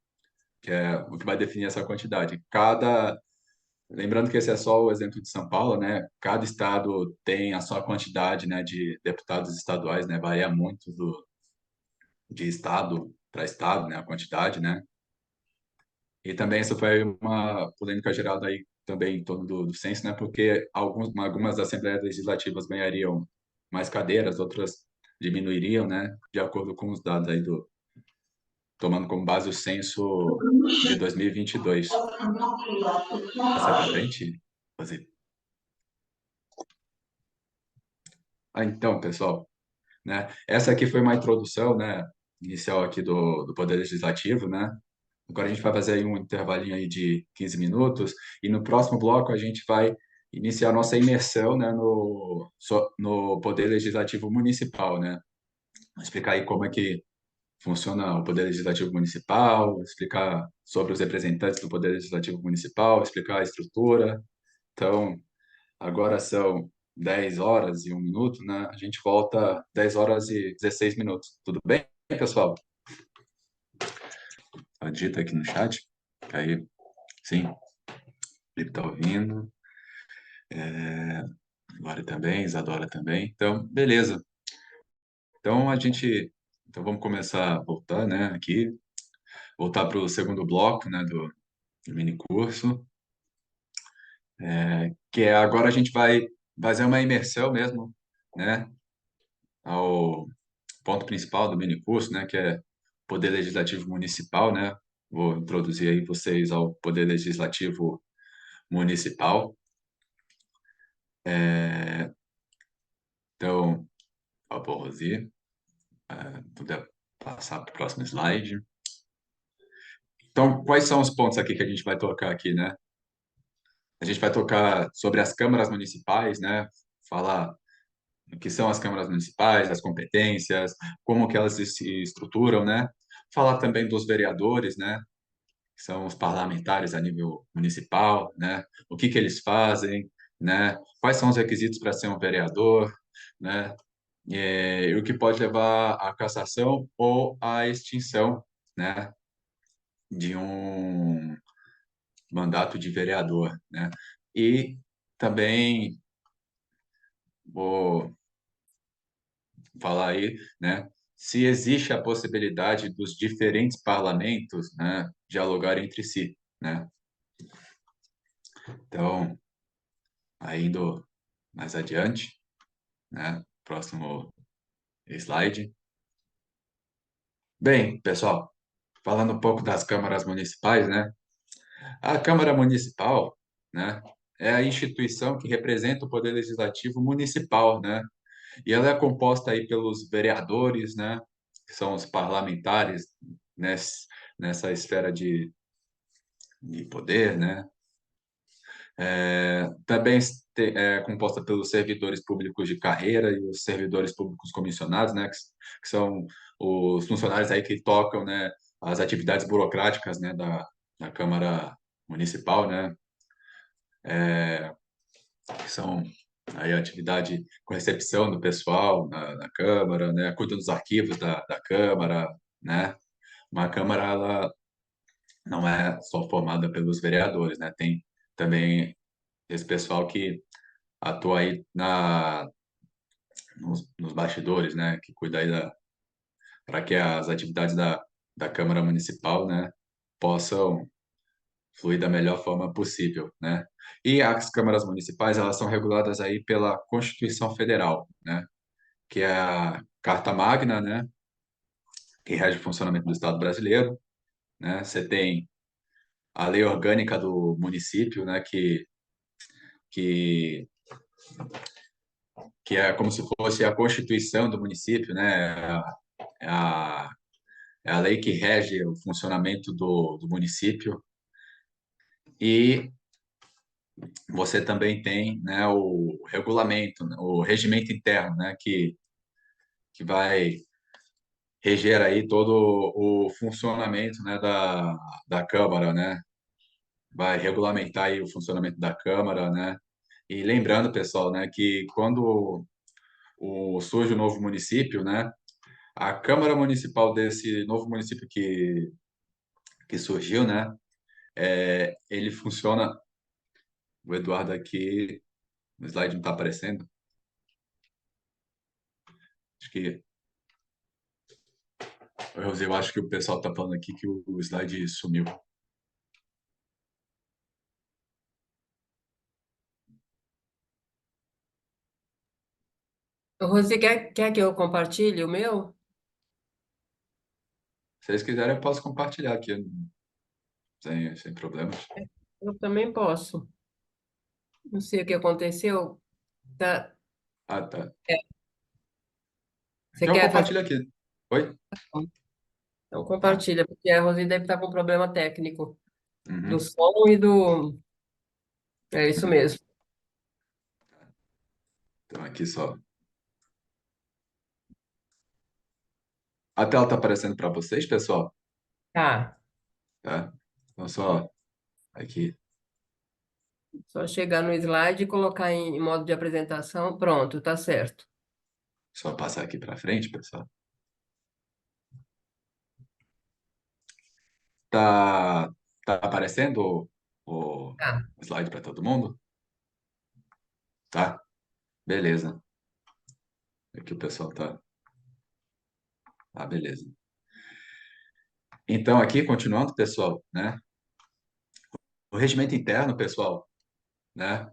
que é o que vai definir essa quantidade. Lembrando que esse é só o exemplo de São Paulo, né, cada estado tem a sua quantidade, né, de deputados estaduais, né, varia muito de estado para estado, né, a quantidade, né, e também isso foi uma polêmica gerada aí também em torno do censo, né? Porque algumas assembleias legislativas ganhariam mais cadeiras, outras diminuiriam, né? De acordo com os dados aí tomando como base o censo de 2022. Passar para frente, fazer. Então, pessoal, né? Essa aqui foi uma introdução, né? Inicial aqui do Poder Legislativo, né? Agora a gente vai fazer aí um intervalinho aí de 15 minutos e no próximo bloco a gente vai iniciar a nossa imersão, né, no Poder Legislativo Municipal, né? Vou explicar aí como é que funciona o Poder Legislativo Municipal, explicar sobre os representantes do Poder Legislativo Municipal, explicar a estrutura. Então, agora são 10 horas e 1 minuto, né? A gente volta 10 horas e 16 minutos. Tudo bem, pessoal? Digita aqui no chat. Aí, sim, ele está ouvindo. Glória também, Isadora também. Então, beleza. Então, então vamos começar a voltar, né, aqui. Voltar para o segundo bloco, né, do mini curso. Que é, agora a gente vai fazer uma imersão mesmo, né, ao ponto principal do mini curso, né, que é Poder Legislativo Municipal, né? Vou introduzir aí vocês ao Poder Legislativo Municipal. Então, por favor, Rosi, puder passar para o próximo slide. Então, quais são os pontos aqui que a gente vai tocar aqui, né? A gente vai tocar sobre as câmaras municipais, né? Falar o que são as câmaras municipais, as competências, como que elas se estruturam, né? Falar também dos vereadores, né? Que são os parlamentares a nível municipal, né? O que que eles fazem, né? Quais são os requisitos para ser um vereador, né? E o que pode levar à cassação ou à extinção, né? De um mandato de vereador, né? E também vou falar aí, né, se existe a possibilidade dos diferentes parlamentos, né, dialogar entre si, né? Então, aí indo mais adiante, né, próximo slide. Bem, pessoal, falando um pouco das câmaras municipais, né? A Câmara Municipal, né, é a instituição que representa o poder legislativo municipal, né? E ela é composta aí pelos vereadores, né, que são os parlamentares nessa esfera de poder, né? Também é composta pelos servidores públicos de carreira e os servidores públicos comissionados, né, que são os funcionários aí que tocam, né, as atividades burocráticas, né, da Câmara Municipal, né, que são aí a atividade com recepção do pessoal na Câmara, né, cuida dos arquivos da Câmara, né. Uma Câmara, ela não é só formada pelos vereadores, né, tem também esse pessoal que atua aí nos bastidores, né, que cuida aí para que as atividades da Câmara Municipal, né, possam fluir da melhor forma possível, né? E as câmaras municipais, elas são reguladas aí pela Constituição Federal, né, que é a Carta Magna, né, que rege o funcionamento do Estado brasileiro, né? Você tem a Lei Orgânica do município, né, que que é como se fosse a Constituição do município, né? É a, é a lei que rege o funcionamento do município. E você também tem, né, o regulamento, né, o regimento interno, né, que vai reger aí todo o funcionamento, né, da Câmara, né? Vai regulamentar aí o funcionamento da Câmara, né? E lembrando, pessoal, né, que quando surge o novo município, né, a Câmara Municipal desse novo município que surgiu, né, ele funciona. O Eduardo aqui, o slide não está aparecendo. Acho que eu acho que o pessoal está falando aqui que o slide sumiu. Rosy, quer que eu compartilhe o meu? Se vocês quiserem, eu posso compartilhar aqui, sem problemas. Eu também posso. Não sei o que aconteceu. Tá, Ah, tá. é, você Então eu quer fazer? compartilho aqui. Oi? Então Tá. compartilha, porque a Rosy deve estar com problema técnico do Uhum. som e do. É isso mesmo. Então aqui só. A tela está aparecendo para vocês, pessoal? Tá. Tá? Então, só aqui, Só chegar no slide e colocar em modo de apresentação. Pronto, tá certo. só passar aqui para frente, pessoal. Tá, tá aparecendo Tá. o slide para todo mundo? Tá? Beleza. Aqui o pessoal tá. Ah, beleza. Então, aqui, continuando, pessoal, né? O regimento interno, pessoal, né?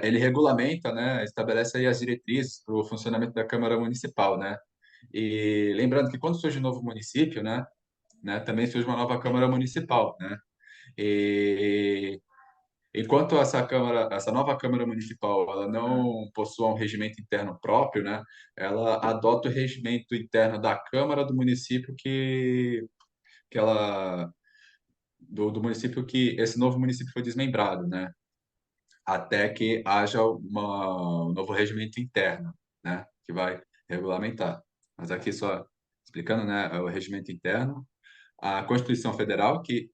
Ele regulamenta, né? Estabelece aí as diretrizes para o funcionamento da Câmara Municipal, né? E lembrando que quando surge um novo município, né, também surge uma nova Câmara Municipal, né? E enquanto essa nova Câmara Municipal, ela não possui um regimento interno próprio, né? Ela adota o regimento interno da Câmara do município que ela do município que esse novo município foi desmembrado, né? Até que haja um novo regimento interno, né? Que vai regulamentar. Mas aqui só explicando, né? É o regimento interno, a Constituição Federal que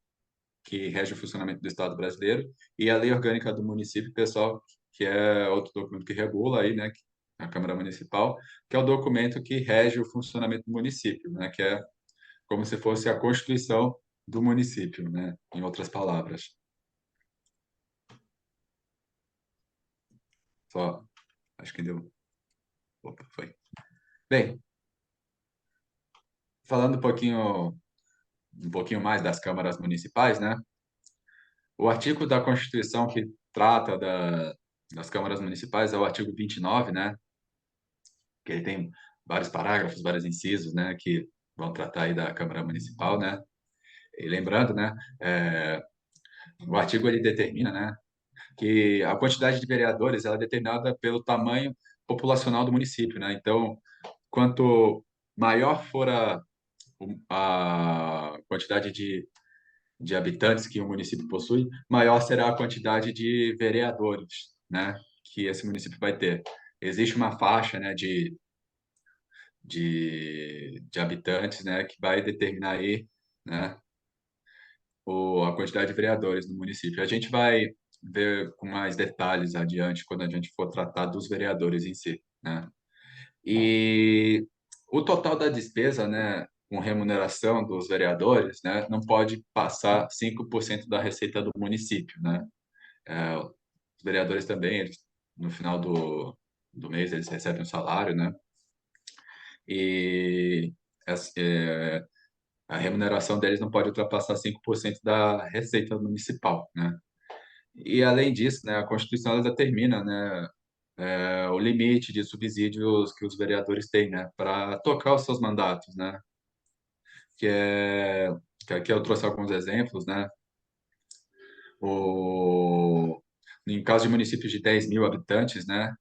rege o funcionamento do Estado brasileiro e a Lei Orgânica do Município, pessoal, que é outro documento que regula aí, né? A Câmara Municipal, que é o documento que rege o funcionamento do município, né? Que é como se fosse a Constituição do município, né? Em outras palavras. Só, acho que deu. Opa, foi. Bem, falando um pouquinho mais das câmaras municipais, né? O artigo da Constituição que trata das câmaras municipais é o artigo 29, né? Que ele tem vários parágrafos, vários incisos, né? Que vão tratar aí da Câmara Municipal, né? E lembrando, né? O artigo ele determina, né? Que a quantidade de vereadores ela é determinada pelo tamanho populacional do município, né? Então, quanto maior for a quantidade de habitantes que o município possui, maior será a quantidade de vereadores, né, que esse município vai ter. Existe uma faixa, né, de habitantes, né, que vai determinar aí, né, a quantidade de vereadores no município. A gente vai ver com mais detalhes adiante quando a gente for tratar dos vereadores em si, né? E o total da despesa, né, com remuneração dos vereadores, né, não pode passar 5% da receita do município, né? Os vereadores também, eles, no final do mês, eles recebem um salário, né? E a remuneração deles não pode ultrapassar 5% da receita municipal, né? E, além disso, né, a Constituição ela determina, né, o limite de subsídios que os vereadores têm, né, para tocar os seus mandatos, né? Que é que aqui eu trouxe alguns exemplos, né? O, em caso de municípios de 10 mil habitantes, né?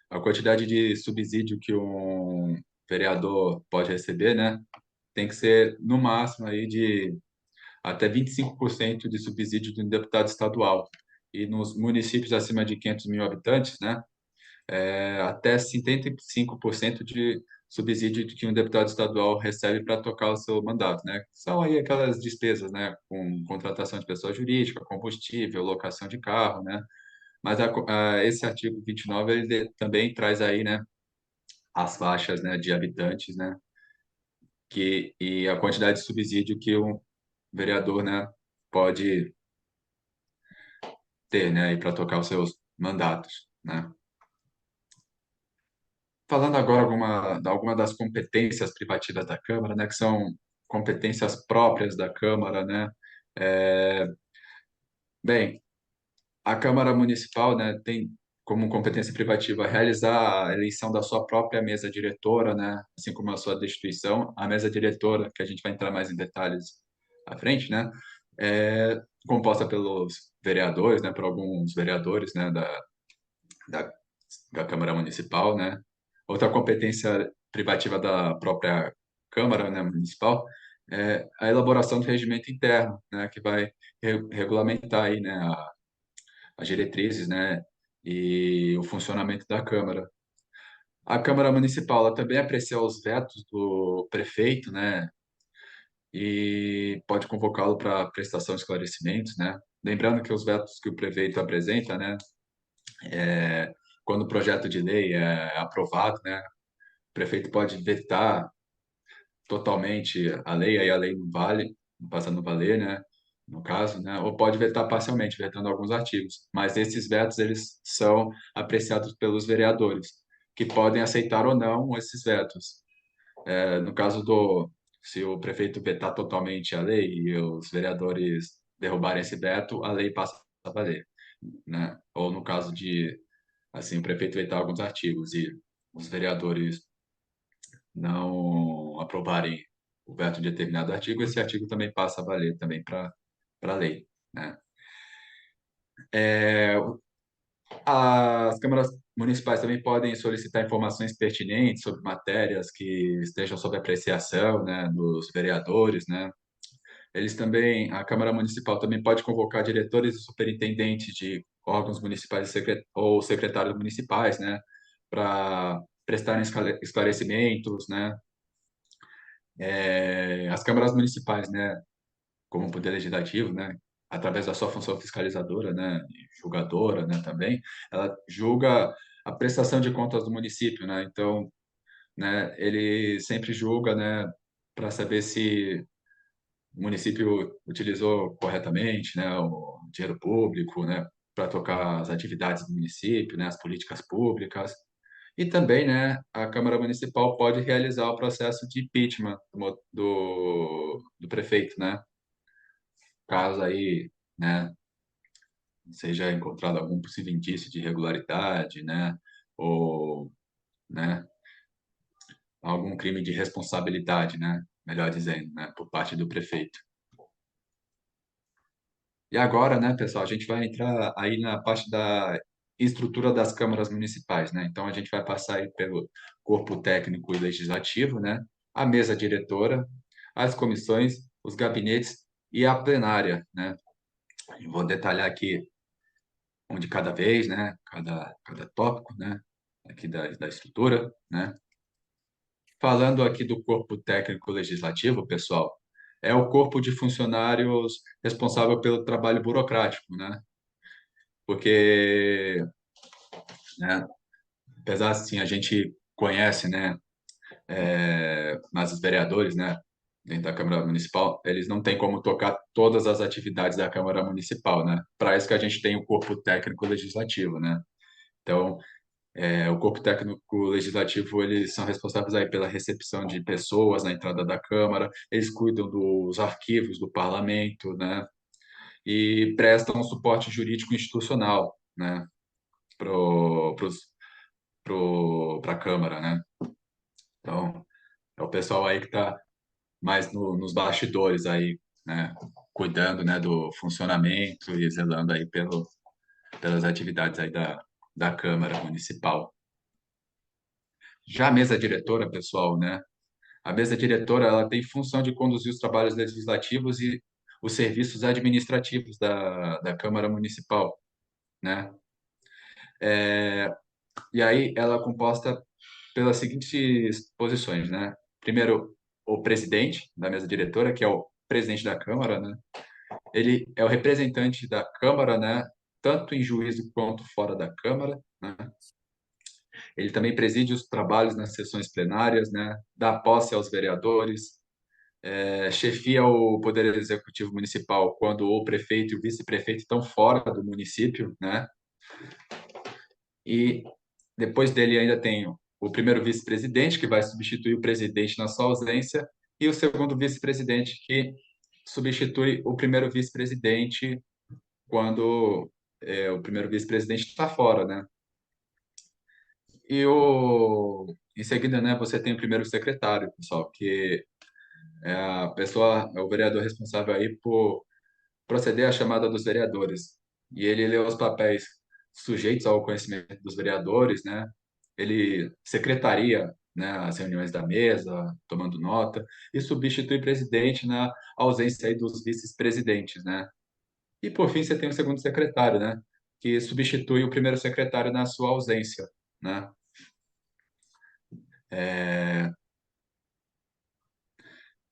A quantidade de subsídio que um vereador pode receber, né? Tem que ser no máximo aí de até 25% de subsídio de um deputado estadual. E nos municípios acima de 500 mil habitantes, né? Até 75% de subsídio que um deputado estadual recebe para tocar o seu mandato, né? São aí aquelas despesas, né? Com contratação de pessoa jurídica, combustível, locação de carro, né? Mas esse artigo 29, ele também traz aí, né? As faixas, né? De habitantes, né? E a quantidade de subsídio que um vereador, né? Pode ter, né? E para tocar os seus mandatos, né? Falando agora alguma das competências privativas da Câmara, né, que são competências próprias da Câmara, né? É, bem, a Câmara Municipal, né, tem como competência privativa realizar a eleição da sua própria mesa diretora, né, assim como a sua destituição. A mesa diretora, que a gente vai entrar mais em detalhes à frente, né, é composta pelos vereadores, né, por alguns vereadores, né, da, da Câmara Municipal, né? Outra competência privativa da própria Câmara, né, Municipal é a elaboração do regimento interno, né, que vai regulamentar aí, né, as diretrizes, né, e o funcionamento da Câmara. A Câmara Municipal ela também aprecia os vetos do prefeito, né? E pode convocá-lo para prestação de esclarecimentos, né? Lembrando que os vetos que o prefeito apresenta, né? Quando o projeto de lei é aprovado, né? O prefeito pode vetar totalmente a lei, aí a lei não vale, não passa a não valer, né? No caso, né? Ou pode vetar parcialmente, vetando alguns artigos. Mas esses vetos, eles são apreciados pelos vereadores, que podem aceitar ou não esses vetos. No caso se o prefeito vetar totalmente a lei e os vereadores derrubarem esse veto, a lei passa a valer, né? Ou no caso de, assim, o prefeito vetar alguns artigos e os vereadores não aprovarem o veto de determinado artigo, esse artigo também passa a valer também para a lei, né? É, as câmaras municipais também podem solicitar informações pertinentes sobre matérias que estejam sob apreciação, né, dos vereadores, né? Eles também, a Câmara Municipal também pode convocar diretores e superintendentes de órgãos municipais ou secretários municipais, né, para prestarem esclarecimentos, né? As câmaras municipais, né, como poder legislativo, né, através da sua função fiscalizadora, né, e julgadora, né, também, ela julga a prestação de contas do município, né? Então, né, ele sempre julga, né, para saber se o município utilizou corretamente, né, o dinheiro público, né, para tocar as atividades do município, né, as políticas públicas. E também, né, a Câmara Municipal pode realizar o processo de impeachment do prefeito, né, caso aí, né, seja encontrado algum possível indício de irregularidade, né, ou, né, algum crime de responsabilidade, né, melhor dizendo, né, por parte do prefeito. E agora, né, pessoal, a gente vai entrar aí na parte da estrutura das câmaras municipais, né? Então a gente vai passar aí pelo corpo técnico e legislativo, né? A mesa diretora, as comissões, os gabinetes e a plenária, né? Eu vou detalhar aqui um de cada vez, né? Cada tópico, né? Aqui da estrutura, né? Falando aqui do corpo técnico legislativo, pessoal, é o corpo de funcionários responsável pelo trabalho burocrático, né? Porque, né, apesar assim a gente conhece, né, mas os vereadores, né, dentro da Câmara Municipal, eles não têm como tocar todas as atividades da Câmara Municipal, né? Para isso que a gente tem o corpo técnico legislativo, né? Então, o corpo técnico legislativo, eles são responsáveis aí pela recepção de pessoas na entrada da Câmara, eles cuidam dos arquivos do parlamento, né? E prestam um suporte jurídico institucional, né? Para para a Câmara, né? Então, é o pessoal aí que está mais nos bastidores aí, né? Cuidando, né, do funcionamento e zelando aí pelas atividades aí da Câmara Municipal. Já a mesa diretora, pessoal, né? A mesa diretora, ela tem função de conduzir os trabalhos legislativos e os serviços administrativos da Câmara Municipal, né? E aí ela é composta pelas seguintes posições, né? Primeiro, o presidente da mesa diretora, que é o presidente da Câmara, né? Ele é o representante da Câmara, né? Tanto em juízo quanto fora da Câmara, né? Ele também preside os trabalhos nas sessões plenárias, né? Dá posse aos vereadores, chefia o Poder Executivo Municipal quando o prefeito e o vice-prefeito estão fora do município, né? E depois dele ainda tem o primeiro vice-presidente, que vai substituir o presidente na sua ausência, e o segundo vice-presidente, que substitui o primeiro vice-presidente quando o primeiro vice-presidente está fora, né? Em seguida, né, você tem o primeiro secretário, pessoal, que é a pessoa, é o vereador responsável aí por proceder à chamada dos vereadores. E ele lê os papéis sujeitos ao conhecimento dos vereadores, né? Ele secretaria, né, as reuniões da mesa, tomando nota, e substitui o presidente na ausência aí dos vice-presidentes, né? E por fim você tem o segundo secretário, né, que substitui o primeiro secretário na sua ausência, né? É,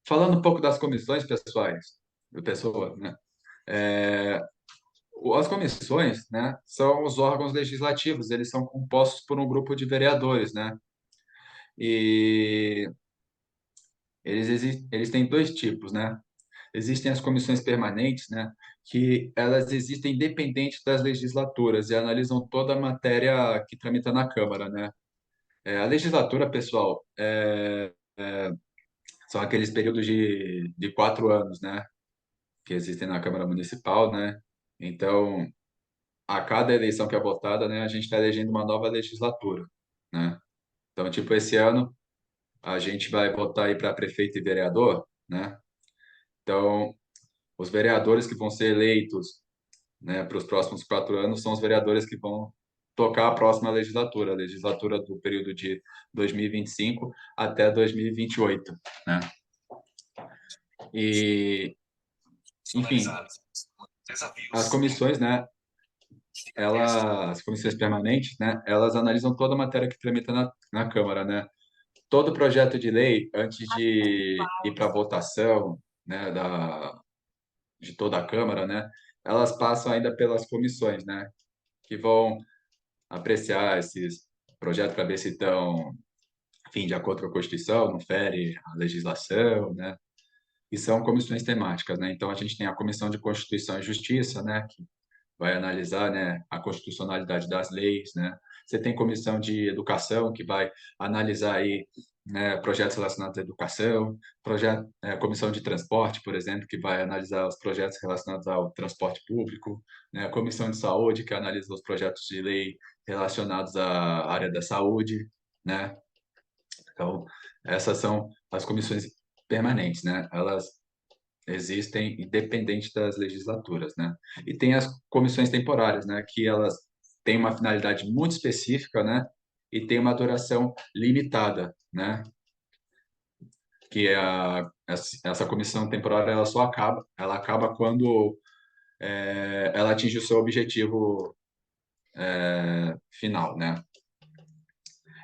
falando um pouco das comissões pessoas, né? É, as comissões, né, são os órgãos legislativos, eles são compostos por um grupo de vereadores, né? E eles têm dois tipos, né? Existem as comissões permanentes, né, que elas existem independente das legislaturas e analisam toda a matéria que tramita na Câmara, né? A legislatura, pessoal, são aqueles períodos de 4 anos, né, que existem na Câmara Municipal, né? Então, a cada eleição que é votada, né, a gente está elegendo uma nova legislatura, né? Então, tipo, esse ano a gente vai votar aí para prefeito e vereador, né? Então, os vereadores que vão ser eleitos, né, para os próximos 4 anos são os vereadores que vão tocar a próxima legislatura, a legislatura do período de 2025 até 2028, né? E, enfim, as comissões, né, as comissões permanentes, né, elas analisam toda a matéria que tramita na Câmara, né? Todo projeto de lei, antes de ir para votação, né, de toda a Câmara, né, elas passam ainda pelas comissões, né, que vão apreciar esses projetos para ver se estão, enfim, de acordo com a Constituição, não fere a legislação, né, e são comissões temáticas, né, então a gente tem a Comissão de Constituição e Justiça, né, que vai analisar, né, a constitucionalidade das leis, né? Você tem comissão de educação que vai analisar aí, né, projetos relacionados à educação, comissão de transporte, por exemplo, que vai analisar os projetos relacionados ao transporte público, né? A comissão de saúde que analisa os projetos de lei relacionados à área da saúde, né? Então, essas são as comissões permanentes, né? Elas existem independente das legislaturas, né? E tem as comissões temporárias, né? Que elas têm uma finalidade muito específica, né? E tem uma duração limitada, né? Que é essa comissão temporária ela acaba quando ela atinge o seu objetivo final, né?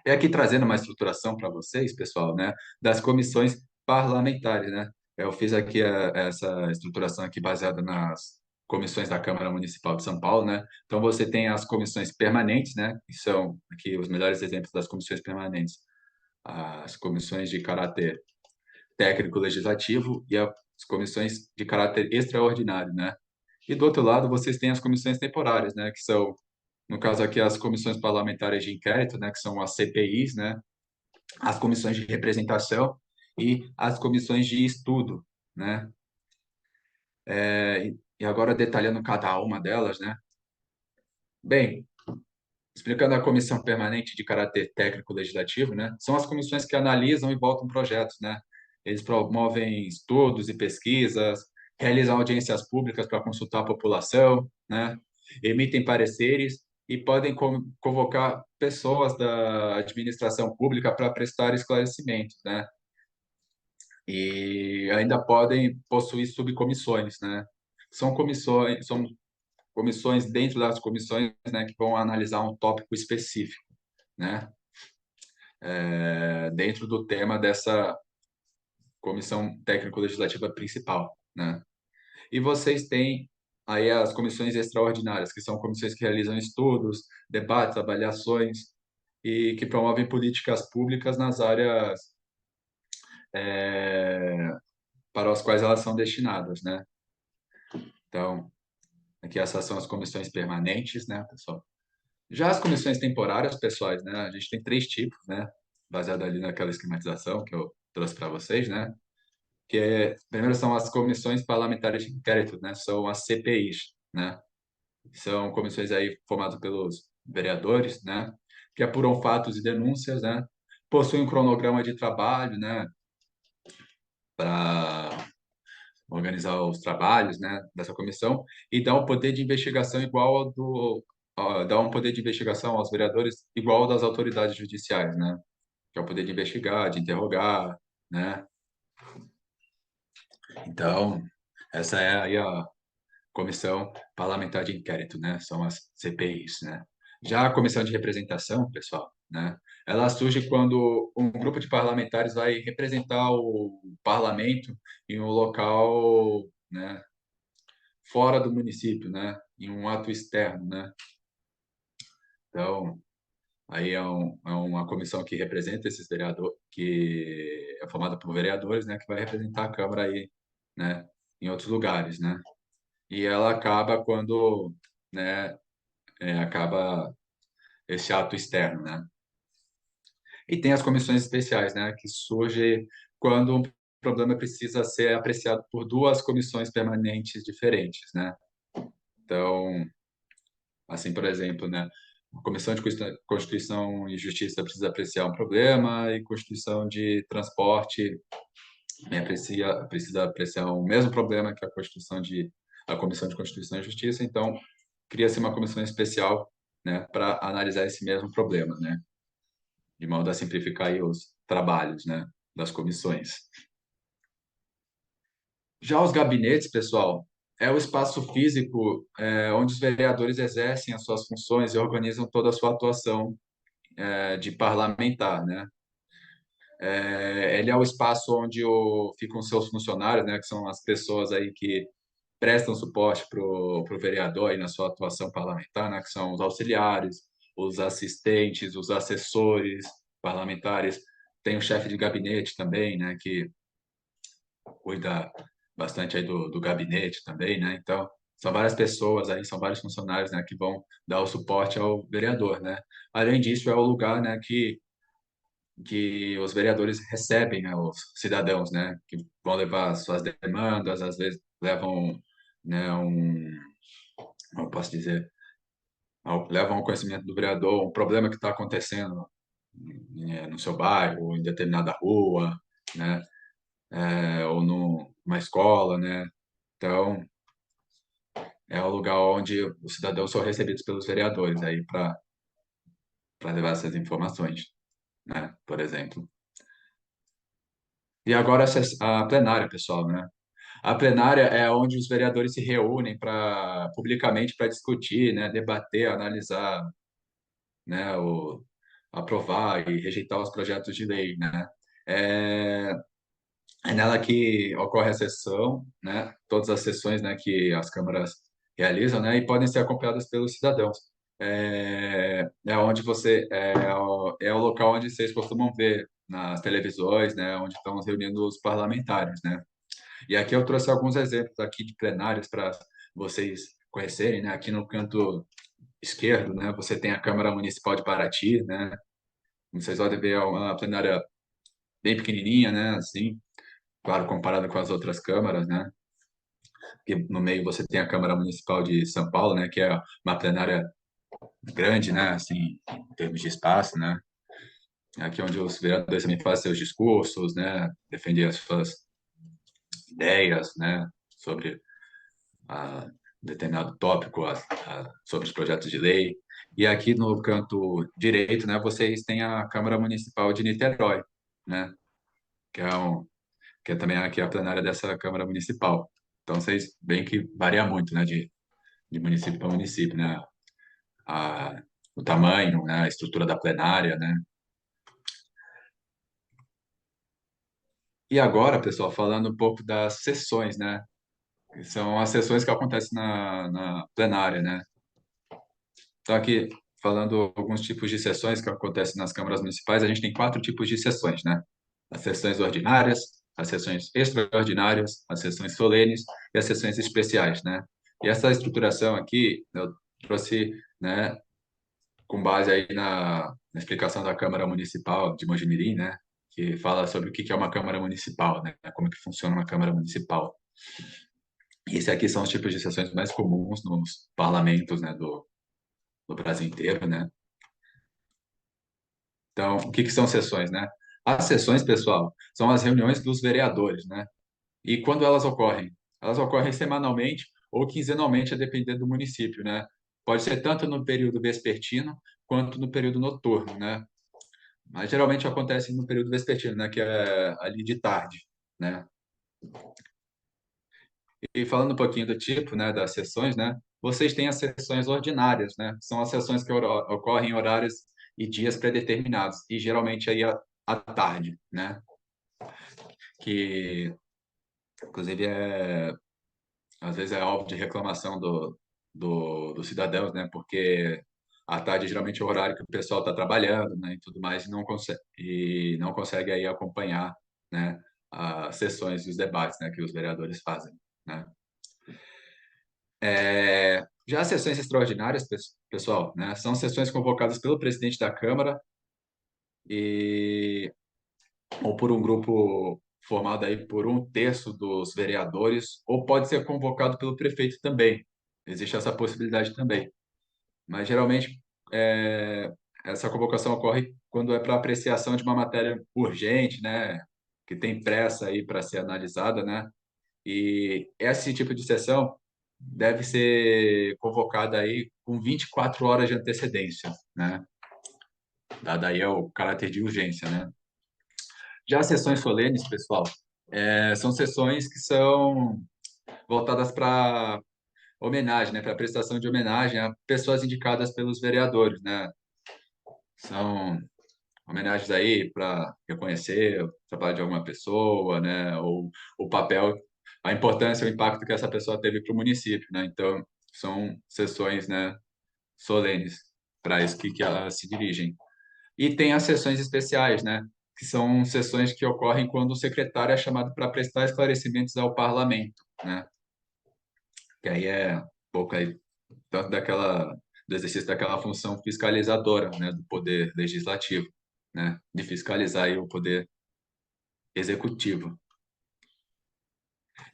E aqui trazendo uma estruturação para vocês, pessoal, né? Das comissões parlamentares, né? Eu fiz aqui essa estruturação aqui baseada nas comissões da Câmara Municipal de São Paulo, né? Então você tem as comissões permanentes, né? Que são aqui os melhores exemplos das comissões permanentes, as comissões de caráter técnico legislativo e as comissões de caráter extraordinário, né? E do outro lado vocês têm as comissões temporárias, né? Que são, no caso aqui, as comissões parlamentares de inquérito, né? Que são as CPIs, né? As comissões de representação e as comissões de estudo, né? E agora detalhando cada uma delas, né? Bem, explicando a comissão permanente de caráter técnico legislativo, né? São as comissões que analisam e votam projetos, né? Eles promovem estudos e pesquisas, realizam audiências públicas para consultar a população, né? Emitem pareceres e podem convocar pessoas da administração pública para prestar esclarecimentos, né? E ainda podem possuir subcomissões, né? São comissões dentro das comissões, né, que vão analisar um tópico específico, né? Dentro do tema dessa comissão técnico-legislativa principal, né? E vocês têm aí as comissões extraordinárias, que são comissões que realizam estudos, debates, avaliações e que promovem políticas públicas nas áreas é, para as quais elas são destinadas, né? Então, aqui essas são as comissões permanentes, né, pessoal? Já as comissões temporárias, pessoais, né? A gente tem três tipos, né? Baseado ali naquela esquematização que eu trouxe para vocês, né? Primeiro são as comissões parlamentares de inquérito, né? São as CPIs, né? São comissões aí formadas pelos vereadores, né? Que apuram fatos e denúncias, né? Possuem um cronograma de trabalho, né? Para organizar os trabalhos, né, dessa comissão e dar um poder de investigação igual dar um poder de investigação aos vereadores igual ao das autoridades judiciais, né, que é o poder de investigar, de interrogar, né. Então, essa é aí a comissão parlamentar de inquérito, né, são as CPIs, né. Já a comissão de representação, pessoal, né? Ela surge quando um grupo de parlamentares vai representar o parlamento em um local, né, fora do município, né, em um ato externo, né? Então, aí é uma comissão que representa esses vereadores, que é formada por vereadores, né, que vai representar a Câmara aí, né, em outros lugares, né? E ela acaba quando, né, acaba esse ato externo, né? E tem as comissões especiais, né, que surge quando um problema precisa ser apreciado por duas comissões permanentes diferentes, né? Então, assim, por exemplo, né, a Comissão de Constituição e Justiça precisa apreciar um problema e Constituição de Transporte, né, precisa apreciar o mesmo problema que a Comissão de Constituição e Justiça. Então, cria-se uma comissão especial, né, para analisar esse mesmo problema, né, de modo a simplificar aí os trabalhos, né, das comissões. Já os gabinetes, pessoal, é o espaço físico onde os vereadores exercem as suas funções e organizam toda a sua atuação de parlamentar, né? Ele é o espaço onde ficam seus funcionários, né, que são as pessoas aí que prestam suporte para o vereador aí na sua atuação parlamentar, né, que são os auxiliares, os assistentes, os assessores parlamentares. Tem o chefe de gabinete também, né, que cuida bastante aí do gabinete também, né? Então, são várias pessoas aí, são vários funcionários, né, que vão dar o suporte ao vereador, né? Além disso, é o lugar, né, que os vereadores recebem, né, os cidadãos, né, que vão levar suas demandas, às vezes levam, né, como eu posso dizer, levam ao conhecimento do vereador um problema que está acontecendo no seu bairro, em determinada rua, né, ou numa escola, né. Então, é o lugar onde os cidadãos são recebidos pelos vereadores aí para levar essas informações, né, por exemplo. E agora a plenária, pessoal, né? A plenária é onde os vereadores se reúnem para publicamente para discutir, né, debater, analisar, né, aprovar e rejeitar os projetos de lei, né? É, é nela que ocorre a sessão, né? Todas as sessões, né, que as câmaras realizam, né, e podem ser acompanhadas pelos cidadãos. Onde é o local onde vocês costumam ver nas televisões, né, onde estão reunindo os parlamentares, né? E aqui eu trouxe alguns exemplos aqui de plenários para vocês conhecerem, né? Aqui no canto esquerdo, né, você tem a Câmara Municipal de Paraty, né? Vocês podem ver uma plenária bem pequenininha, né, assim, claro, comparado com as outras câmaras, né? E no meio você tem a Câmara Municipal de São Paulo, né, que é uma plenária grande, né, assim, em termos de espaço, né? Aqui é onde os vereadores também fazem seus discursos, né, defender as suas ideias, né, sobre a determinado tópico, sobre os projetos de lei. E aqui no canto direito, né, vocês têm a Câmara Municipal de Niterói, né, que é que é também aqui a plenária dessa Câmara Municipal. Então vocês veem que varia muito, né, de município para município, né, a, o tamanho, né, a estrutura da plenária, né. E agora, pessoal, falando um pouco das sessões, né, que são as sessões que acontecem na plenária, né. Então, aqui, falando alguns tipos de sessões que acontecem nas câmaras municipais, a gente tem quatro tipos de sessões, né? As sessões ordinárias, as sessões extraordinárias, as sessões solenes e as sessões especiais, né? E essa estruturação aqui eu trouxe, né, com base aí na explicação da Câmara Municipal de Mojimirim, né? Que fala sobre o que é uma Câmara Municipal, né? Como que funciona uma Câmara Municipal. E esse aqui são os tipos de sessões mais comuns nos parlamentos, né, do Brasil inteiro, né? Então, o que são sessões, né? As sessões, pessoal, são as reuniões dos vereadores, né? E quando elas ocorrem? Elas ocorrem semanalmente ou quinzenalmente, a depender do município, né? Pode ser tanto no período vespertino quanto no período noturno, né? Mas geralmente acontece no período vespertino, né? Que é ali de tarde, né? E falando um pouquinho do tipo, né, das sessões, né? Vocês têm as sessões ordinárias, né? São as sessões que ocorrem em horários e dias predeterminados, e geralmente aí à tarde, né? Que, inclusive, às vezes é alvo de reclamação dos cidadãos, né? Porque à tarde geralmente é o horário que o pessoal está trabalhando, né? E tudo mais, e não consegue aí acompanhar, né? As sessões e os debates, né? Que os vereadores fazem, né? Já as sessões extraordinárias, pessoal, né? São sessões convocadas pelo presidente da Câmara e ou por um grupo formado aí por um terço dos vereadores, ou pode ser convocado pelo prefeito também. Existe essa possibilidade também. Mas geralmente é, essa convocação ocorre quando é para apreciação de uma matéria urgente, né? Que tem pressa aí para ser analisada, né? E esse tipo de sessão deve ser convocada aí com 24 horas de antecedência, né? Dado aí o caráter de urgência, né? Já as sessões solenes, pessoal, são sessões que são voltadas para homenagem, né? Para prestação de homenagem a pessoas indicadas pelos vereadores, né? São homenagens aí para reconhecer o trabalho de alguma pessoa, né? Ou o papel, a importância, o impacto que essa pessoa teve para o município, né? Então, são sessões, né, solenes para isso que elas se dirigem. E tem as sessões especiais, né? Que são sessões que ocorrem quando o secretário é chamado para prestar esclarecimentos ao parlamento, né? Que aí é um pouco aí, tanto do exercício daquela função fiscalizadora, né? Do poder legislativo, né? De fiscalizar aí o poder executivo.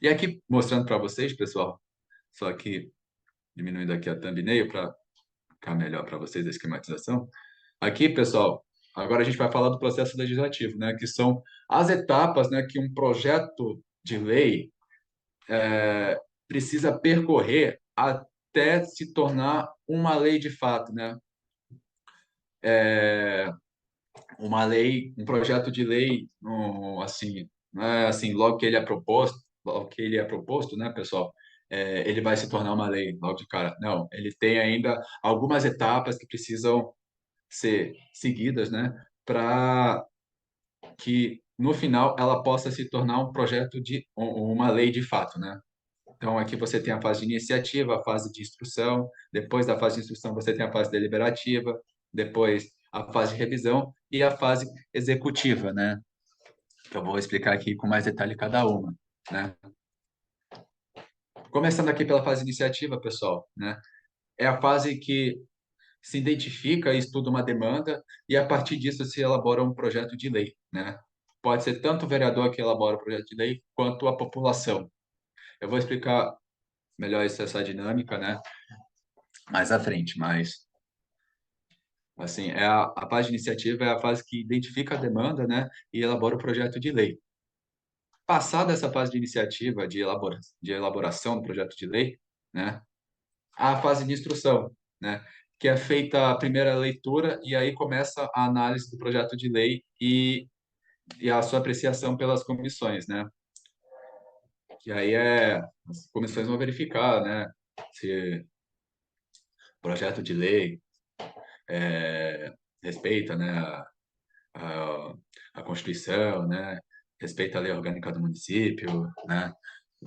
E aqui, mostrando para vocês, pessoal, só que diminuindo aqui a thumbnail para ficar melhor para vocês a esquematização. Aqui, pessoal, agora a gente vai falar do processo legislativo, né, que são as etapas, né, que um projeto de lei precisa percorrer até se tornar uma lei de fato, né? Uma lei, um projeto de lei, assim, não é assim, logo que ele é proposto, né, pessoal? Ele vai se tornar uma lei logo de cara. Não, ele tem ainda algumas etapas que precisam ser seguidas, né, para que no final ela possa se tornar um projeto de uma lei de fato, né? Então aqui você tem a fase de iniciativa, a fase de instrução, depois da fase de instrução você tem a fase deliberativa, depois a fase de revisão e a fase executiva, né? Eu vou explicar aqui com mais detalhe cada uma, né? Começando aqui pela fase iniciativa, pessoal, né? É a fase que se identifica e estuda uma demanda e a partir disso se elabora um projeto de lei, né? Pode ser tanto o vereador que elabora o projeto de lei quanto a população. Eu vou explicar melhor essa dinâmica, né? Mais à frente, mas assim, a fase de iniciativa é a fase que identifica a demanda, né, e elabora o projeto de lei. Passada essa fase de iniciativa, de elaboração do projeto de lei, né, a fase de instrução, né, que é feita a primeira leitura e aí começa a análise do projeto de lei e a sua apreciação pelas comissões, né, que aí as comissões vão verificar, né, se o projeto de lei respeita, né, a, a Constituição, né? Respeita a lei orgânica do município, né?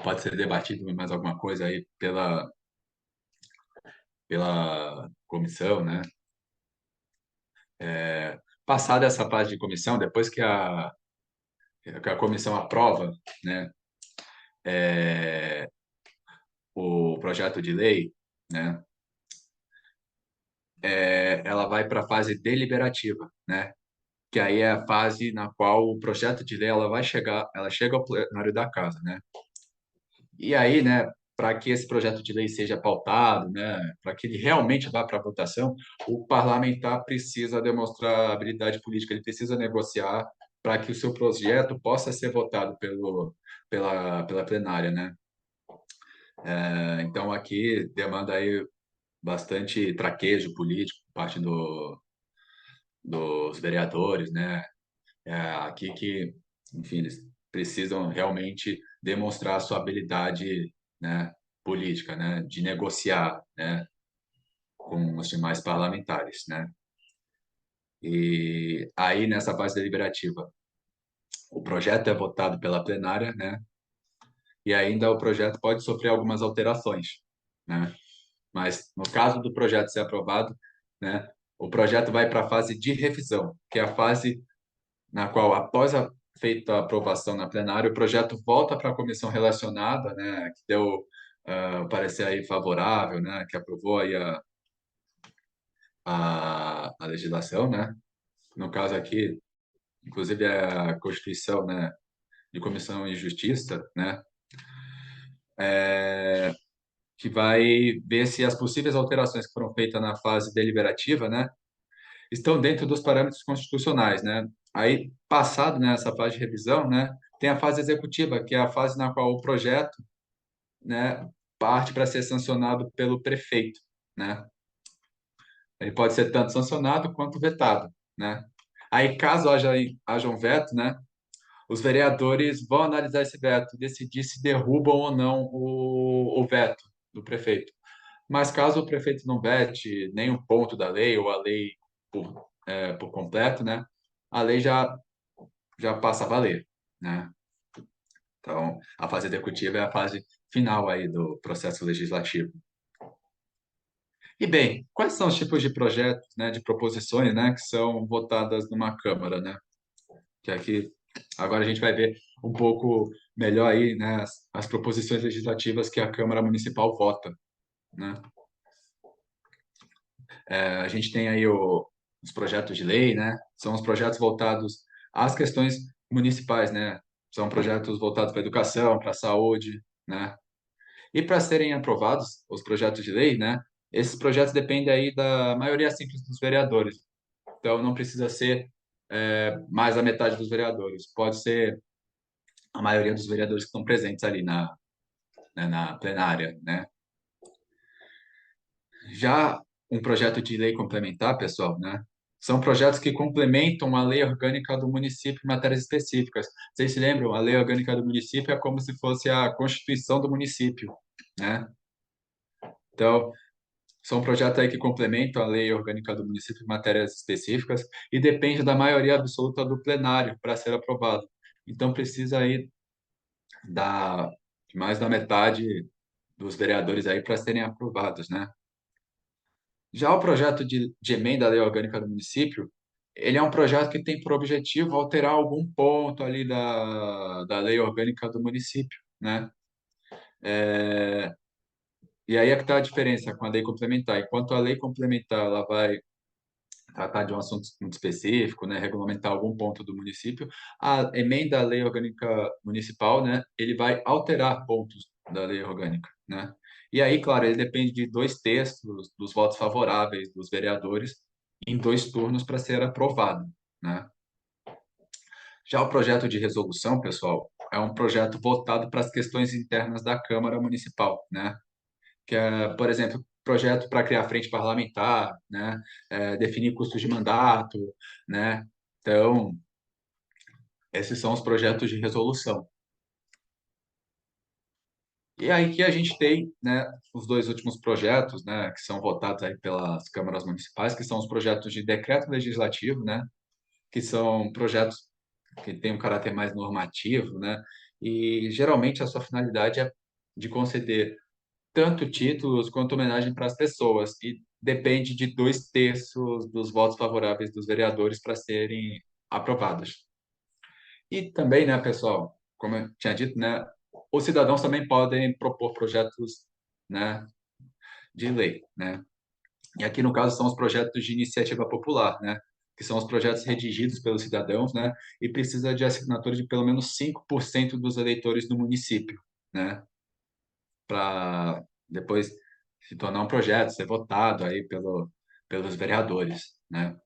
Pode ser debatido mais alguma coisa aí pela comissão, né? Passada essa fase de comissão, depois que a comissão aprova, né? O projeto de lei, né? Ela vai para a fase deliberativa, né? Que aí é a fase na qual o projeto de lei ela chega ao plenário da casa, né? E aí, né, para que esse projeto de lei seja pautado, né, para que ele realmente vá para a votação, o parlamentar precisa demonstrar habilidade política, ele precisa negociar para que o seu projeto possa ser votado pela plenária, né? Então, aqui demanda aí bastante traquejo político por parte dos vereadores, né? Aqui que, enfim, eles precisam realmente demonstrar a sua habilidade, né, política, né, de negociar, né, com os demais parlamentares, né. E aí, nessa fase deliberativa, o projeto é votado pela plenária, né? E ainda o projeto pode sofrer algumas alterações, né? Mas no caso do projeto ser aprovado, né, o projeto vai para a fase de revisão, que é a fase na qual, após a feita a aprovação na plenária, o projeto volta para a comissão relacionada, né, que deu o parecer aí favorável, né, que aprovou aí a legislação, né? No caso aqui, inclusive é a Constituição, né, de Comissão de Justiça, né, que vai ver se as possíveis alterações que foram feitas na fase deliberativa, né, estão dentro dos parâmetros constitucionais, né? Aí, passado nessa fase de revisão, né, tem a fase executiva, que é a fase na qual o projeto, né, parte para ser sancionado pelo prefeito, né? Ele pode ser tanto sancionado quanto vetado, né? Aí, caso haja um veto, né, os vereadores vão analisar esse veto, decidir se derrubam ou não o veto do prefeito. Mas caso o prefeito não vete nenhum ponto da lei ou a lei por completo, né, a lei já passa a valer, né? Então, a fase executiva é a fase final aí do processo legislativo. E bem, quais são os tipos de projetos, né, de proposições, né, que são votadas numa Câmara, né? Que aqui agora a gente vai ver um pouco melhor aí, né, as proposições legislativas que a Câmara Municipal vota, né? A gente tem aí os projetos de lei, né? São os projetos voltados às questões municipais, né? São projetos voltados para a educação, para a saúde, né? E para serem aprovados os projetos de lei, né? Esses projetos dependem aí da maioria simples dos vereadores. Então, não precisa ser mais da metade dos vereadores. Pode ser a maioria dos vereadores que estão presentes ali na plenária, né? Já um projeto de lei complementar, pessoal, né? São projetos que complementam a lei orgânica do município em matérias específicas. Vocês se lembram? A lei orgânica do município é como se fosse a constituição do município, né? Então, são projetos aí que complementam a lei orgânica do município em matérias específicas e depende da maioria absoluta do plenário para ser aprovado. Então, precisa aí da mais da metade dos vereadores aí para serem aprovados, né? Já o projeto de emenda à lei orgânica do município, ele é um projeto que tem por objetivo alterar algum ponto ali da lei orgânica do município, né? E aí é que está a diferença com a lei complementar. Enquanto a lei complementar ela vai tratar de um assunto muito específico, né, regulamentar algum ponto do município, a emenda à lei orgânica municipal, né, ele vai alterar pontos da lei orgânica, né? E aí, claro, ele depende de 2/3 dos votos favoráveis dos vereadores em 2 turnos para ser aprovado, né? Já o projeto de resolução, pessoal, é um projeto voltado para as questões internas da Câmara Municipal, né? Que é, por exemplo, projeto para criar frente parlamentar, né? Definir custos de mandato, né? Então, esses são os projetos de resolução. E aí que a gente tem, né, os dois últimos projetos, né, que são votados aí pelas câmaras municipais, que são os projetos de decreto legislativo, né, que são projetos que têm um caráter mais normativo, né, e geralmente a sua finalidade é de conceder tanto títulos quanto homenagem para as pessoas, e depende de 2/3 dos votos favoráveis dos vereadores para serem aprovados. E também, né, pessoal, como eu tinha dito, né, os cidadãos também podem propor projetos, né, de lei, né? E aqui, no caso, são os projetos de iniciativa popular, né? Que são os projetos redigidos pelos cidadãos, né? E precisa de assinatura de pelo menos 5% dos eleitores do município, né? Para depois se tornar um projeto, ser votado aí pelos vereadores, né?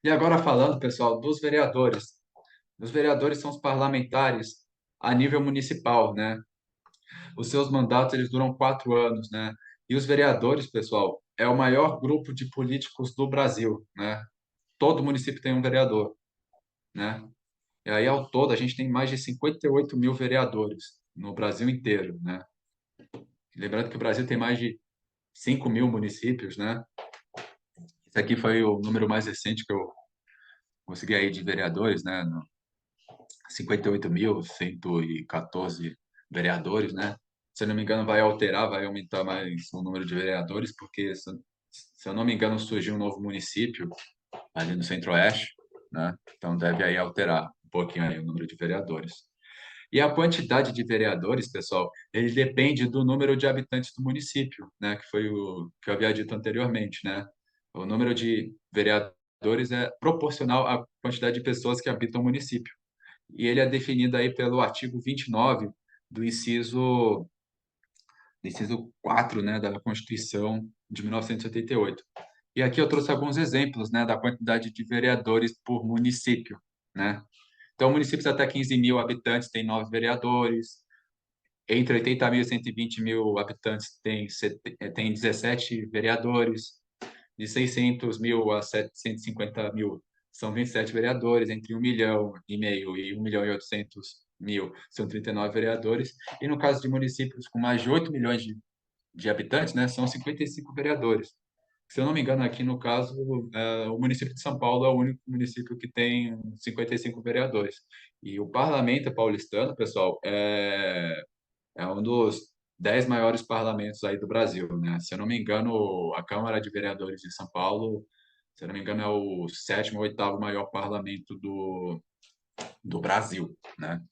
E agora falando, pessoal, dos vereadores. Os vereadores são os parlamentares a nível municipal, né? Os seus mandatos eles duram 4 anos, né? E os vereadores, pessoal, é o maior grupo de políticos do Brasil, né? Todo município tem um vereador, né? E aí, ao todo, a gente tem mais de 58 mil vereadores no Brasil inteiro, né? Lembrando que o Brasil tem mais de 5 mil municípios, né? Esse aqui foi o número mais recente que eu consegui aí de vereadores, né? 58.114 vereadores, né? Se eu não me engano, vai alterar, vai aumentar mais o número de vereadores, porque, se eu não me engano, surgiu um novo município ali no Centro-Oeste, né? Então deve aí alterar um pouquinho aí o número de vereadores. E a quantidade de vereadores, pessoal, ele depende do número de habitantes do município, né? Que foi o que eu havia dito anteriormente, né? O número de vereadores é proporcional à quantidade de pessoas que habitam o município. E ele é definido aí pelo artigo 29 do inciso 4, né, da Constituição de 1988. E aqui eu trouxe alguns exemplos, né, da quantidade de vereadores por município, né? Então, municípios até 15 mil habitantes têm 9 vereadores, entre 80 mil e 120 mil habitantes tem 17 vereadores, de 600 mil a 750 mil são 27 vereadores, entre 1,5 milhão e 1,8 milhão são 39 vereadores, e no caso de municípios com mais de 8 milhões de habitantes, né, são 55 vereadores. Se eu não me engano, aqui no caso, o município de São Paulo é o único município que tem 55 vereadores. E o parlamento paulistano, pessoal, é um dos 10 maiores parlamentos aí do Brasil, né? Se eu não me engano, a Câmara de Vereadores de São Paulo, se eu não me engano, é o sétimo ou oitavo maior parlamento do Brasil, né?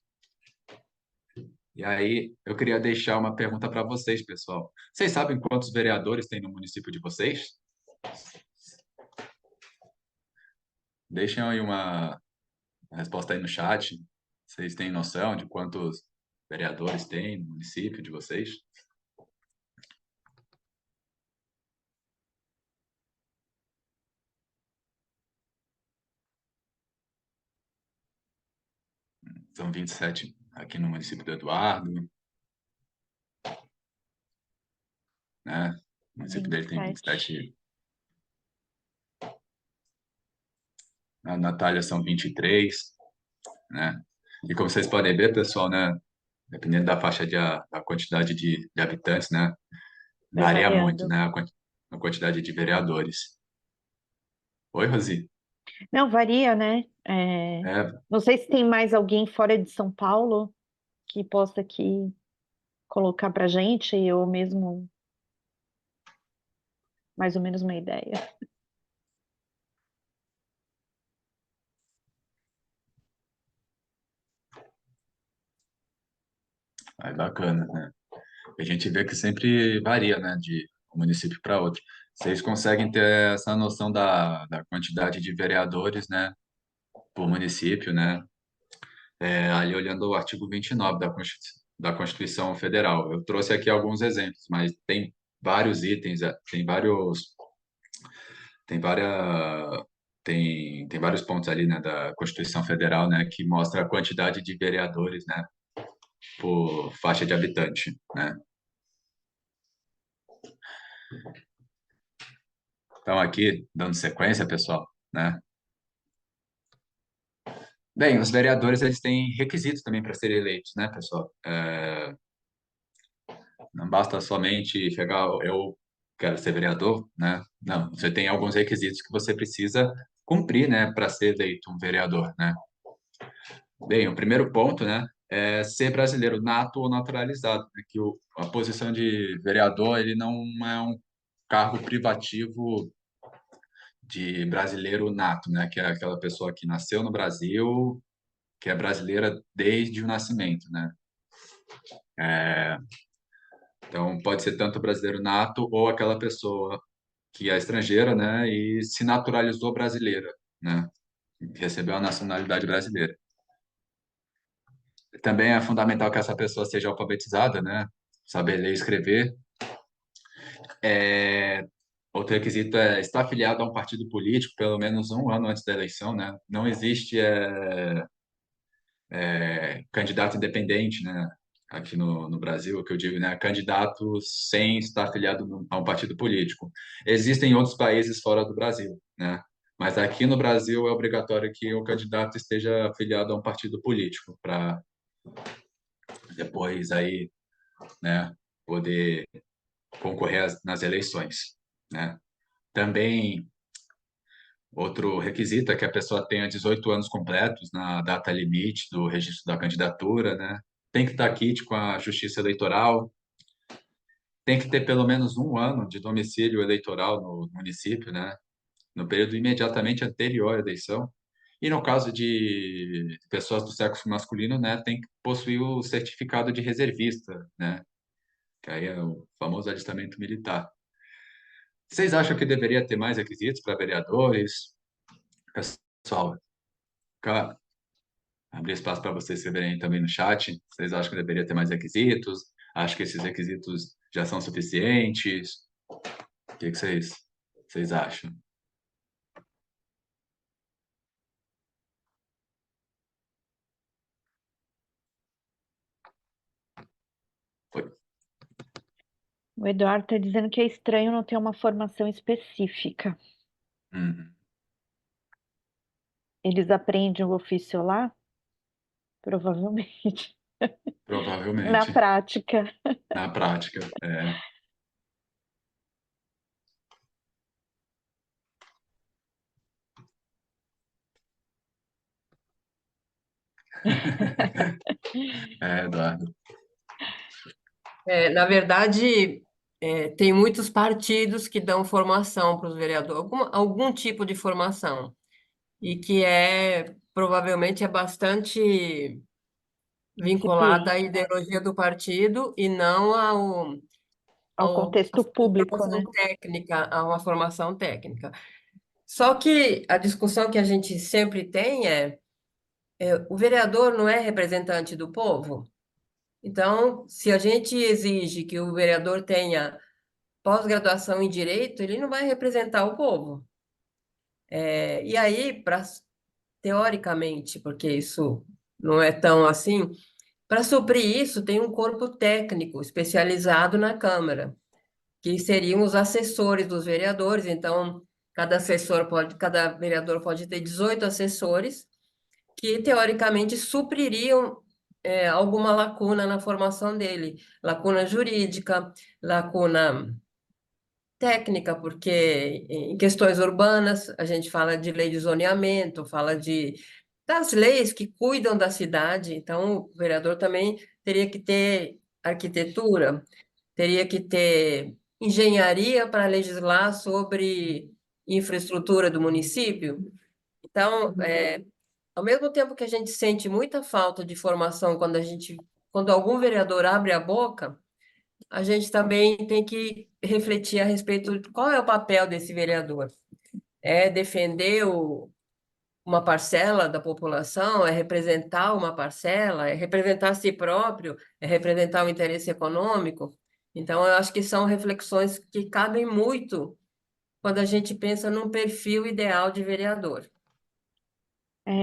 E aí, eu queria deixar uma pergunta para vocês, pessoal. Vocês sabem quantos vereadores tem no município de vocês? Deixem aí uma resposta aí no chat. Vocês têm noção de quantos vereadores tem no município de vocês? São 27 aqui no município do Eduardo, né? O município dele tem 27. 27. A Natália são 23, né? E como vocês podem ver, pessoal, né? Dependendo da faixa da quantidade de habitantes, né? Vai Varia muito, variando. né? A quantidade de vereadores. Oi, Rosi. Não, varia, né? É, Não sei se tem mais alguém fora de São Paulo que possa aqui colocar pra gente, ou mesmo mais ou menos uma ideia. bacana, né? A gente vê que sempre varia, né? De um município para outro. Vocês conseguem ter essa noção da quantidade de vereadores, né? Por município, né? Ali olhando o artigo 29 da Constituição Federal. Eu trouxe aqui alguns exemplos, mas tem vários itens, tem várias, tem vários pontos ali, né, da Constituição Federal, né, que mostra a quantidade de vereadores, né, por faixa de habitante, né. Então aqui, dando sequência, pessoal, né. Bem, os vereadores, eles têm requisitos também para serem eleitos, né, pessoal. Não basta somente chegar, eu quero ser vereador, né? Não, você tem alguns requisitos que você precisa cumprir, né, para ser eleito um vereador, né? Bem, o primeiro ponto, né, é ser brasileiro nato ou naturalizado, né, que a posição de vereador, ele não é um cargo privativo de brasileiro nato, né, que é aquela pessoa que nasceu no Brasil, que é brasileira desde o nascimento, né? Então, pode ser tanto brasileiro nato ou aquela pessoa que é estrangeira, né, e se naturalizou brasileira, né, recebeu a nacionalidade brasileira. Também é fundamental que essa pessoa seja alfabetizada, né, saber ler e escrever. Outro requisito é estar afiliado a um partido político pelo menos um ano antes da eleição, né. Não existe candidato independente, né, aqui no Brasil, o que eu digo, né, candidato sem estar afiliado a um partido político. Existem outros países fora do Brasil, né, mas aqui no Brasil é obrigatório que o candidato esteja afiliado a um partido político para depois aí, né, poder concorrer nas eleições, né. Também Outro requisito é que a pessoa tenha 18 anos completos na data limite do registro da candidatura, né? Tem que estar quite com a Justiça Eleitoral, tem que ter pelo menos um ano de domicílio eleitoral no município, né? No período imediatamente anterior à eleição. E no caso de pessoas do sexo masculino, né, tem que possuir o certificado de reservista, né? Que aí é o famoso alistamento militar. Vocês acham que deveria ter mais requisitos para vereadores? Pessoal, fica- abrir espaço para vocês escreverem também no chat. Vocês acham que deveria ter mais requisitos? Acho que esses requisitos já são suficientes? O que que vocês acham? Foi. O Eduardo está dizendo que é estranho não ter uma formação específica. Uhum. Eles aprendem o ofício lá? Provavelmente. Na Provavelmente, prática. na prática, é. É, Eduardo. Na verdade, tem muitos partidos que dão formação para os vereadores, algum tipo de formação, e que provavelmente é bastante vinculada à Incipiente. ideologia do partido e não Ao à contexto público, formação né? técnica, a uma formação técnica. Só que a discussão que a gente sempre tem o vereador não é representante do povo? Então, se a gente exige que o vereador tenha pós-graduação em direito, ele não vai representar o povo. E aí, teoricamente, porque isso não é tão assim, para suprir isso, tem um corpo técnico especializado na Câmara, que seriam os assessores dos vereadores. Então, cada vereador pode ter 18 assessores, que teoricamente supririam alguma lacuna na formação dele, lacuna jurídica, lacuna técnica, porque em questões urbanas a gente fala de lei de zoneamento, fala das leis que cuidam da cidade. Então, o vereador também teria que ter arquitetura, teria que ter engenharia para legislar sobre infraestrutura do município. Então, ao mesmo tempo que a gente sente muita falta de formação quando algum vereador abre a boca, a gente também tem que refletir a respeito de qual é o papel desse vereador. É defender uma parcela da população, é representar uma parcela, é representar a si próprio, é representar o interesse econômico. Então, eu acho que são reflexões que cabem muito quando a gente pensa num perfil ideal de vereador.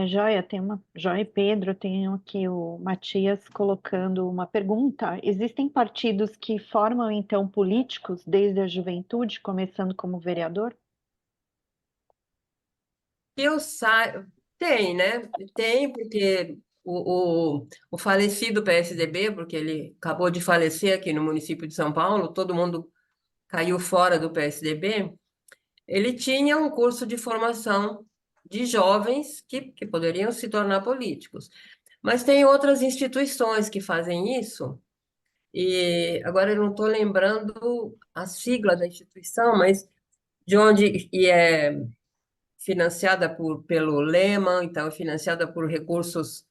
Joia, Joia e Pedro, tem aqui o Matias colocando uma pergunta. Existem partidos que formam, então, políticos desde a juventude, começando como vereador? Que eu saiba, tem, né? Tem, porque o falecido PSDB, porque ele acabou de falecer aqui no município de São Paulo, todo mundo caiu fora do PSDB, ele tinha um curso de formação de jovens que poderiam se tornar políticos. Mas tem outras instituições que fazem isso, e agora eu não estou lembrando a sigla da instituição, mas de onde é financiada pelo Lehman, então financiada por recursos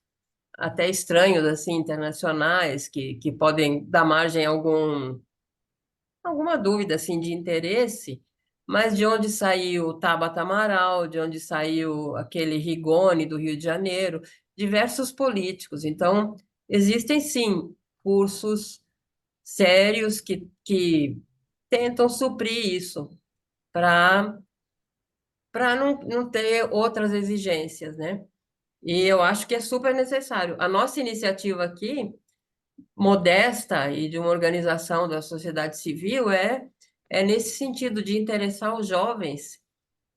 até estranhos, assim, internacionais, que podem dar margem a alguma dúvida, assim, de interesse, mas de onde saiu Tabata Amaral, de onde saiu aquele Rigoni do Rio de Janeiro, diversos políticos. Então, existem, sim, cursos sérios que tentam suprir isso, para não ter outras exigências, né? E eu acho que é super necessário. A nossa iniciativa aqui, modesta e de uma organização da sociedade civil, é nesse sentido de interessar os jovens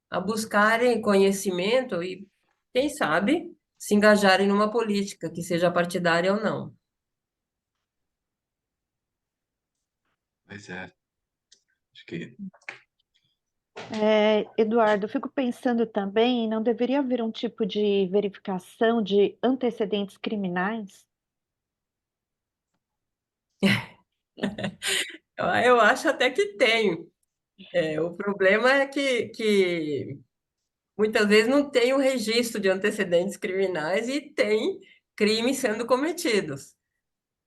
a buscarem conhecimento e, quem sabe, se engajarem numa política, que seja partidária ou não. Pois é. Acho que Eduardo, eu fico pensando também, não deveria haver um tipo de verificação de antecedentes criminais? Eu acho até que tem. O problema é que muitas vezes não tem o registro de antecedentes criminais e tem crimes sendo cometidos.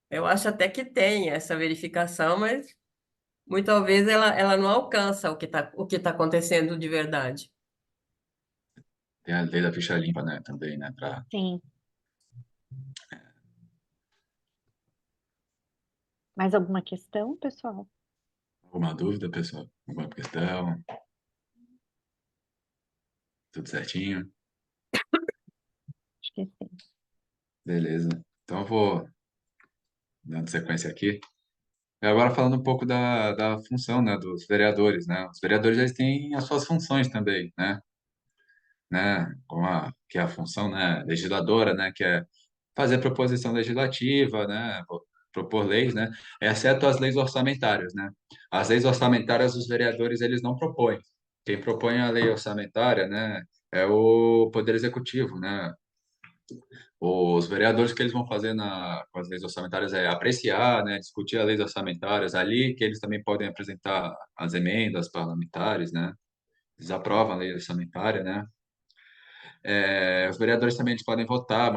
Eu acho até que tem essa verificação, mas muitas vezes ela não alcança o que tá acontecendo de verdade. Tem a lei da ficha limpa, né, também, né, para Sim. Mais alguma questão, pessoal? alguma dúvida, pessoal? Alguma questão? Tudo certinho? Acho que sim. Beleza. Então eu vou dando sequência aqui. E agora falando um pouco da função, né, dos vereadores, né? Os vereadores, eles têm as suas funções também, né? Que é a função, né, legisladora, né, que é fazer proposição legislativa, né, propor leis, né, exceto as leis orçamentárias, né? As leis orçamentárias, os vereadores, eles não propõem. Quem propõe a lei orçamentária, né, é o Poder Executivo, né? Os vereadores que eles vão fazer com as leis orçamentárias é apreciar, né, discutir as leis orçamentárias ali, que eles também podem apresentar as emendas parlamentares, né? Eles aprovam a lei orçamentária, né? Os vereadores também eles podem votar,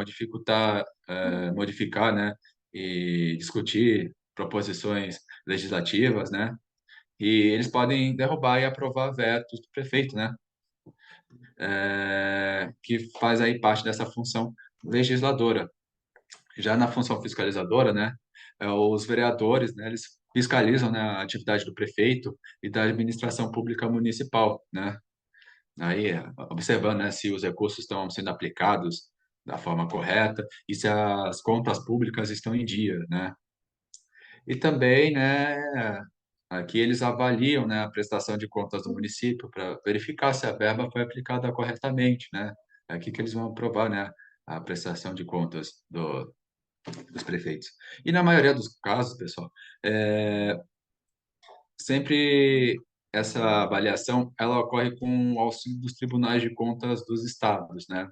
modificar, né, e discutir proposições legislativas, né? E eles podem derrubar e aprovar vetos do prefeito, né? Que faz aí parte dessa função legisladora. Já na função fiscalizadora, né, os vereadores, né, eles fiscalizam, né, a atividade do prefeito e da administração pública municipal, né? Aí, observando, né, se os recursos estão sendo aplicados da forma correta e se as contas públicas estão em dia, né? E também, né, aqui eles avaliam, né, a prestação de contas do município para verificar se a verba foi aplicada corretamente, né? É aqui que eles vão aprovar, né, a prestação de contas dos prefeitos. E na maioria dos casos, pessoal, sempre essa avaliação ela ocorre com o auxílio dos tribunais de contas dos estados, né?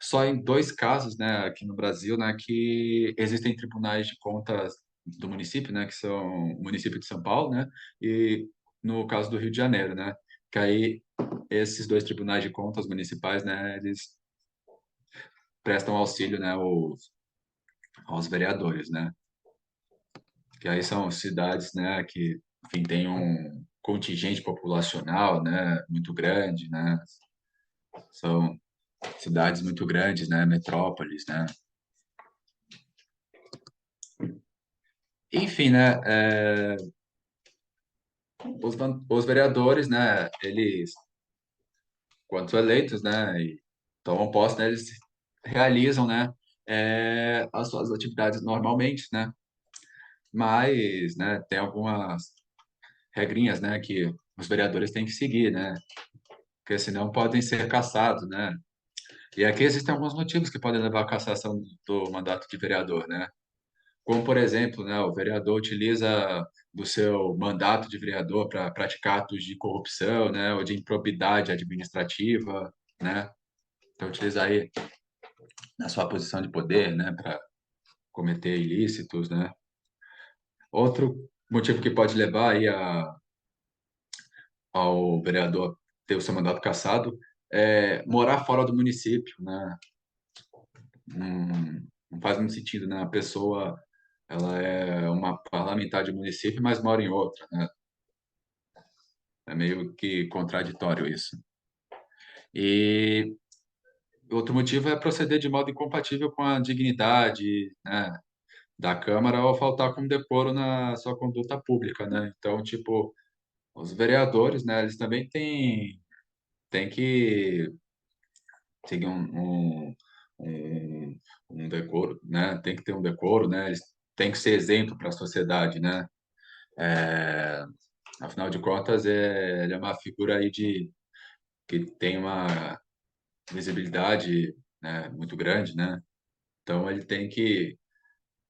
Só em dois casos, né, aqui no Brasil, né, que existem tribunais de contas do município, né, que são o município de São Paulo, né, e no caso do Rio de Janeiro, né, que aí esses dois tribunais de contas municipais, né, eles prestam auxílio, né, aos vereadores, né, que aí são cidades, né, que, enfim, tem um contingente populacional, né, muito grande, né, são cidades muito grandes, né, metrópoles, né. Enfim, né, os vereadores, né, eles, quando eleitos, né, e tomam posse, né, eles realizam, né, as suas atividades normalmente, né, mas, né, tem algumas regrinhas, né, que os vereadores têm que seguir, né, porque senão podem ser cassados, né, e aqui existem alguns motivos que podem levar à cassação do mandato de vereador, né, como, por exemplo, né, o vereador utiliza do seu mandato de vereador para praticar atos de corrupção, né, ou de improbidade administrativa, né? Então, utiliza aí na sua posição de poder, né, para cometer ilícitos, né? Outro motivo que pode levar aí ao vereador ter o seu mandato cassado é morar fora do município, né? Não faz muito sentido, né? A pessoa, ela é uma parlamentar de município, mas mora em outra, né? É meio que contraditório isso. E outro motivo é proceder de modo incompatível com a dignidade, né, da Câmara ou faltar com decoro na sua conduta pública, né? Então, tipo, os vereadores, né, eles também têm que seguir um, um decoro, né? Tem que ter um decoro, né? Eles têm que ser exemplo para a sociedade, né? É, afinal de contas, ele é uma figura aí que tem uma visibilidade, né, muito grande, né? Então ele tem que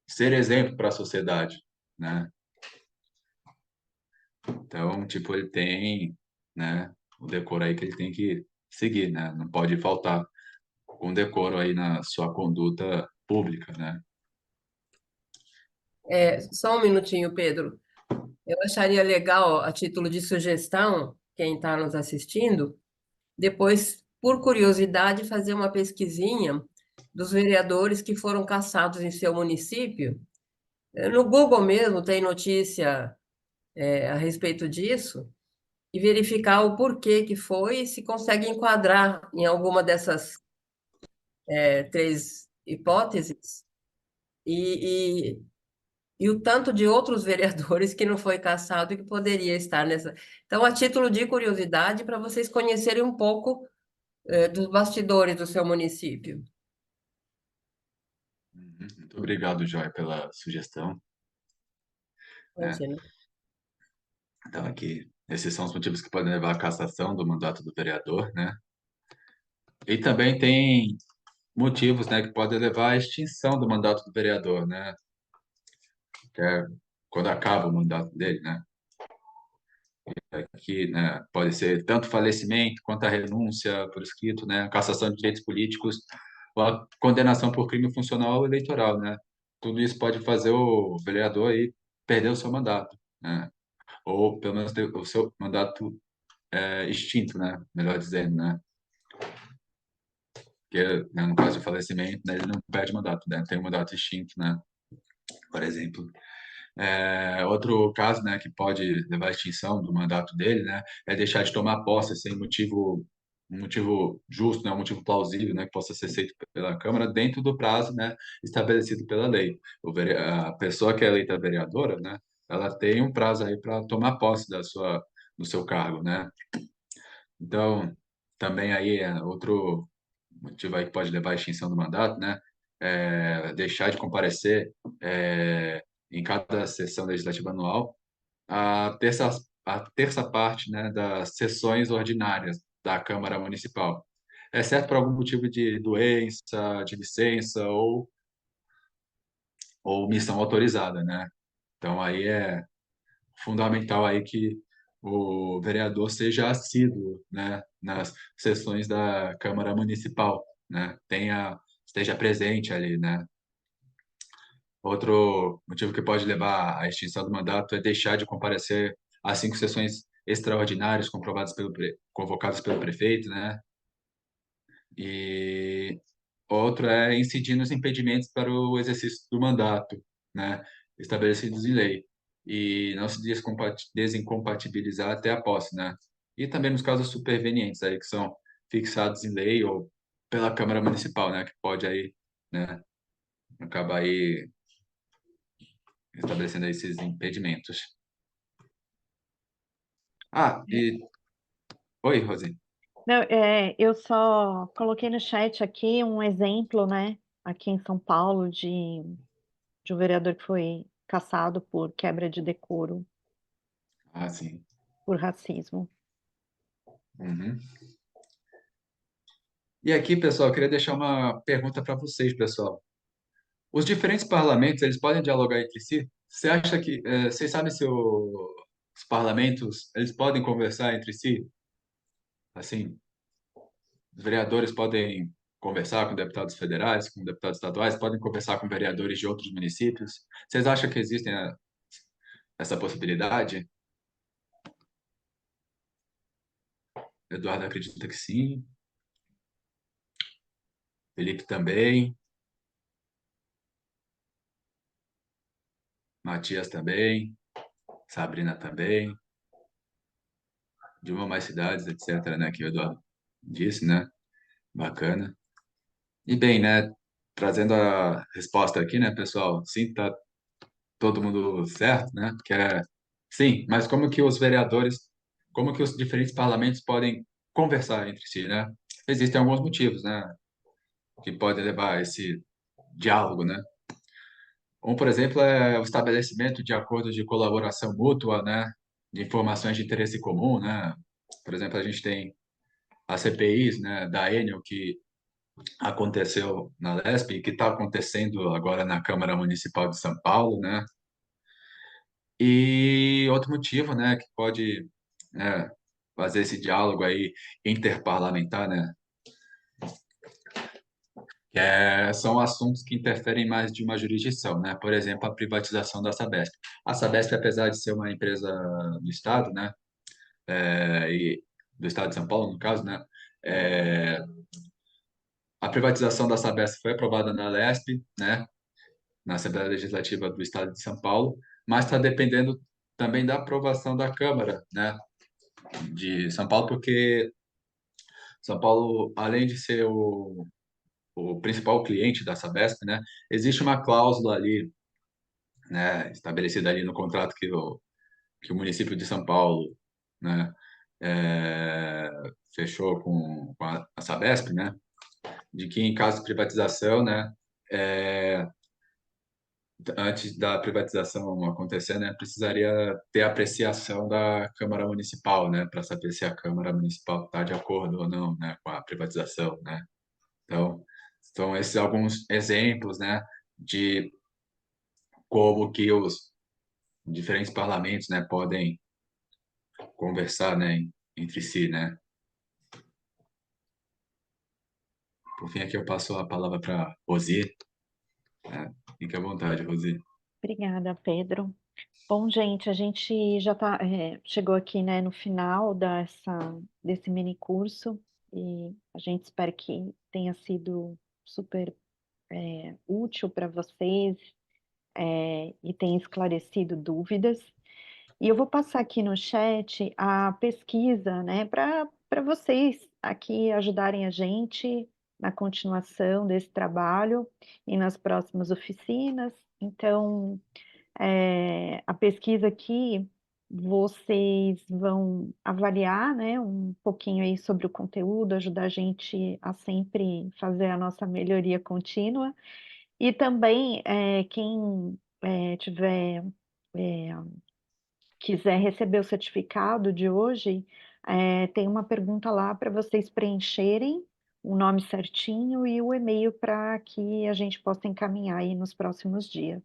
ser exemplo para a sociedade, né? Então, tipo, ele tem. né, o decoro aí que ele tem que seguir, né? Não pode faltar com decoro aí na sua conduta pública, né? Só um minutinho, Pedro. Eu acharia legal, a título de sugestão, quem está nos assistindo, depois, por curiosidade, fazer uma pesquisinha dos vereadores que foram cassados em seu município. No Google mesmo tem notícia, a respeito disso, e verificar o porquê que foi e se consegue enquadrar em alguma dessas, três hipóteses, e, e o tanto de outros vereadores que não foi cassado e que poderia estar nessa. Então, a título de curiosidade, para vocês conhecerem um pouco, dos bastidores do seu município. Uhum. Muito obrigado, Joy, pela sugestão, né? Imagina. Então, aqui, esses são os motivos que podem levar à cassação do mandato do vereador, né? E também tem motivos, né, que podem levar à extinção do mandato do vereador, né? Que é quando acaba o mandato dele, né? Que, né, pode ser tanto falecimento quanto a renúncia por escrito, né? A cassação de direitos políticos ou a condenação por crime funcional ou eleitoral, né? Tudo isso pode fazer o vereador aí perder o seu mandato, né? Ou pelo menos ter o seu mandato extinto, né? Melhor dizendo, né? Porque, né, no caso de falecimento, né, ele não perde mandato, né? Tem um mandato extinto, né? Por exemplo. Outro caso, né, que pode levar à extinção do mandato dele, né, é deixar de tomar posse sem um motivo justo, né, um motivo plausível, né, que possa ser feito pela Câmara dentro do prazo, né, estabelecido pela lei. A pessoa que é eleita vereadora, né, ela tem um prazo aí para tomar posse do seu cargo, né? Então, também aí é outro motivo aí que pode levar à extinção do mandato, né? Deixar de comparecer em cada sessão legislativa anual a terça, a terça parte, né, das sessões ordinárias da Câmara Municipal, exceto por algum motivo de doença, de licença ou missão autorizada, né? Então aí é fundamental aí que o vereador seja assíduo, né, nas sessões da Câmara Municipal, né, esteja presente ali, né. Outro motivo que pode levar à extinção do mandato é deixar de comparecer às 5 sessões extraordinárias convocadas pelo prefeito, né, e outro é incidir nos impedimentos para o exercício do mandato, né, estabelecidos em lei, e não se desincompatibilizar até a posse, né? E também nos casos supervenientes aí que são fixados em lei ou pela Câmara Municipal, né, que pode aí, né, acabar aí estabelecendo esses impedimentos. Ah, e oi, Rosi. Não, eu só coloquei no chat aqui um exemplo, né, aqui em São Paulo, de um vereador que foi cassado por quebra de decoro, Ah, sim. por racismo. Uhum. E aqui, pessoal, eu queria deixar uma pergunta para vocês, pessoal. Os diferentes parlamentos, eles podem dialogar entre si? Você acha que, vocês sabem se os parlamentos, eles podem conversar entre si? Assim, os vereadores podem conversar com deputados federais, com deputados estaduais, podem conversar com vereadores de outros municípios? Vocês acham que existe essa possibilidade? Eduardo acredita que sim, Felipe também, Matias também, Sabrina também, de uma ou mais cidades, etc., né, que o Eduardo disse, né? Bacana. E bem, né, trazendo a resposta aqui, né, pessoal? Sim, tá todo mundo certo, né? Sim, mas como que os diferentes parlamentos podem conversar entre si, né? Existem alguns motivos, né, que podem levar a esse diálogo, né? Um, por exemplo, é o estabelecimento de acordos de colaboração mútua, né, de informações de interesse comum, né? Por exemplo, a gente tem as CPIs, né, da Enel, que aconteceu na Lesp e que está acontecendo agora na Câmara Municipal de São Paulo, né? E outro motivo, né, que pode, né, fazer esse diálogo aí interparlamentar, né? São assuntos que interferem mais de uma jurisdição, né? Por exemplo, a privatização da Sabesp. A Sabesp, apesar de ser uma empresa do Estado, né? E do Estado de São Paulo, no caso, né? É, a privatização da Sabesp foi aprovada na Lesp, né? Na Assembleia Legislativa do Estado de São Paulo, mas está dependendo também da aprovação da Câmara, né? De São Paulo, porque São Paulo, além de ser o principal cliente da Sabesp, né? Existe uma cláusula ali, né? Estabelecida ali no contrato que o município de São Paulo, né? é, Fechou com a Sabesp, né? De que em caso de privatização, né? é, Antes da privatização acontecer, né, precisaria ter apreciação da Câmara Municipal, né, para saber se a Câmara Municipal está de acordo ou não, né, com a privatização, né. Então, são esses alguns exemplos, né, de como que os diferentes parlamentos, né, podem conversar, né, entre si, né. Por fim, aqui eu passo a palavra para Rosi, né. Fique à vontade, Rosi. Obrigada, Pedro. Bom, gente, a gente já chegou aqui, né, no final desse mini curso e a gente espera que tenha sido super útil para vocês, e tenha esclarecido dúvidas. E eu vou passar aqui no chat a pesquisa, né, para vocês aqui ajudarem a gente na continuação desse trabalho e nas próximas oficinas. Então, a pesquisa aqui, vocês vão avaliar, né, um pouquinho aí sobre o conteúdo, ajudar a gente a sempre fazer a nossa melhoria contínua. E também, quem tiver, eh, quiser receber o certificado de hoje, tem uma pergunta lá para vocês preencherem o nome certinho e o e-mail para que a gente possa encaminhar aí nos próximos dias.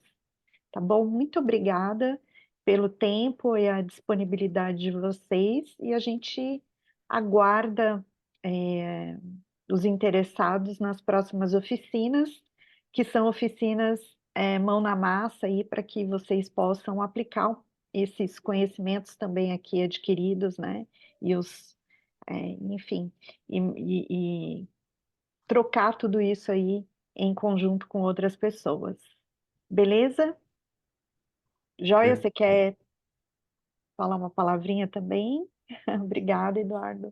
Tá bom? Muito obrigada pelo tempo e a disponibilidade de vocês, e a gente aguarda, eh, os interessados nas próximas oficinas, que são oficinas, mão na massa aí, para que vocês possam aplicar esses conhecimentos também aqui adquiridos, né, e enfim, e trocar tudo isso aí em conjunto com outras pessoas. Beleza? Joia, você quer falar uma palavrinha também? Obrigada, Eduardo.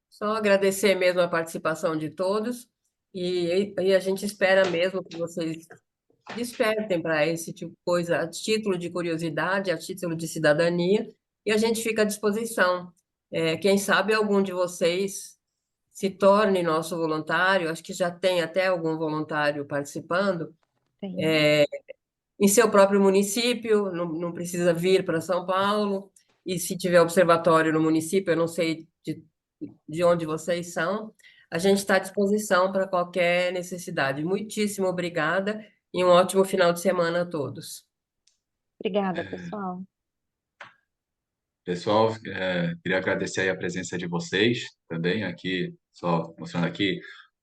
Só agradecer mesmo a participação de todos e a gente espera mesmo que vocês despertem para esse tipo de coisa, a título de curiosidade, a título de cidadania, e a gente fica à disposição. Quem sabe algum de vocês se torne nosso voluntário, acho que já tem até algum voluntário participando, Tem. em seu próprio município, não precisa vir para São Paulo, e se tiver observatório no município, eu não sei de onde vocês são, a gente está à disposição para qualquer necessidade. Muitíssimo obrigada e um ótimo final de semana a todos. Obrigada, pessoal. Pessoal, queria agradecer aí a presença de vocês também aqui, só mostrando aqui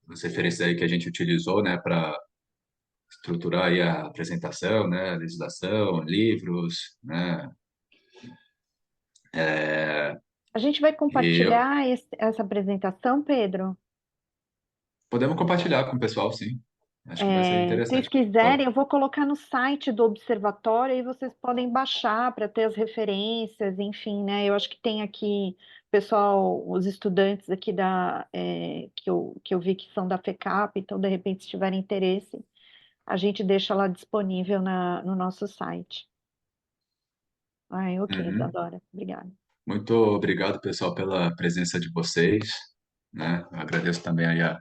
as referências aí que a gente utilizou, né, para estruturar aí a apresentação, né, a legislação, livros, né, é, A gente vai e compartilhar essa apresentação, Pedro? podemos compartilhar com o pessoal, sim. Acho que vai ser Se vocês interessante. quiserem, eu vou colocar no site do Observatório e vocês podem baixar para ter as referências, enfim, né? Eu acho que tem aqui, pessoal, os estudantes aqui que eu vi que são da FECAP, então, de repente, se tiverem interesse, a gente deixa lá disponível no nosso site. Ai, ok, Uhum. Isadora, obrigada. Muito obrigado, pessoal, pela presença de vocês, né? Agradeço também aí a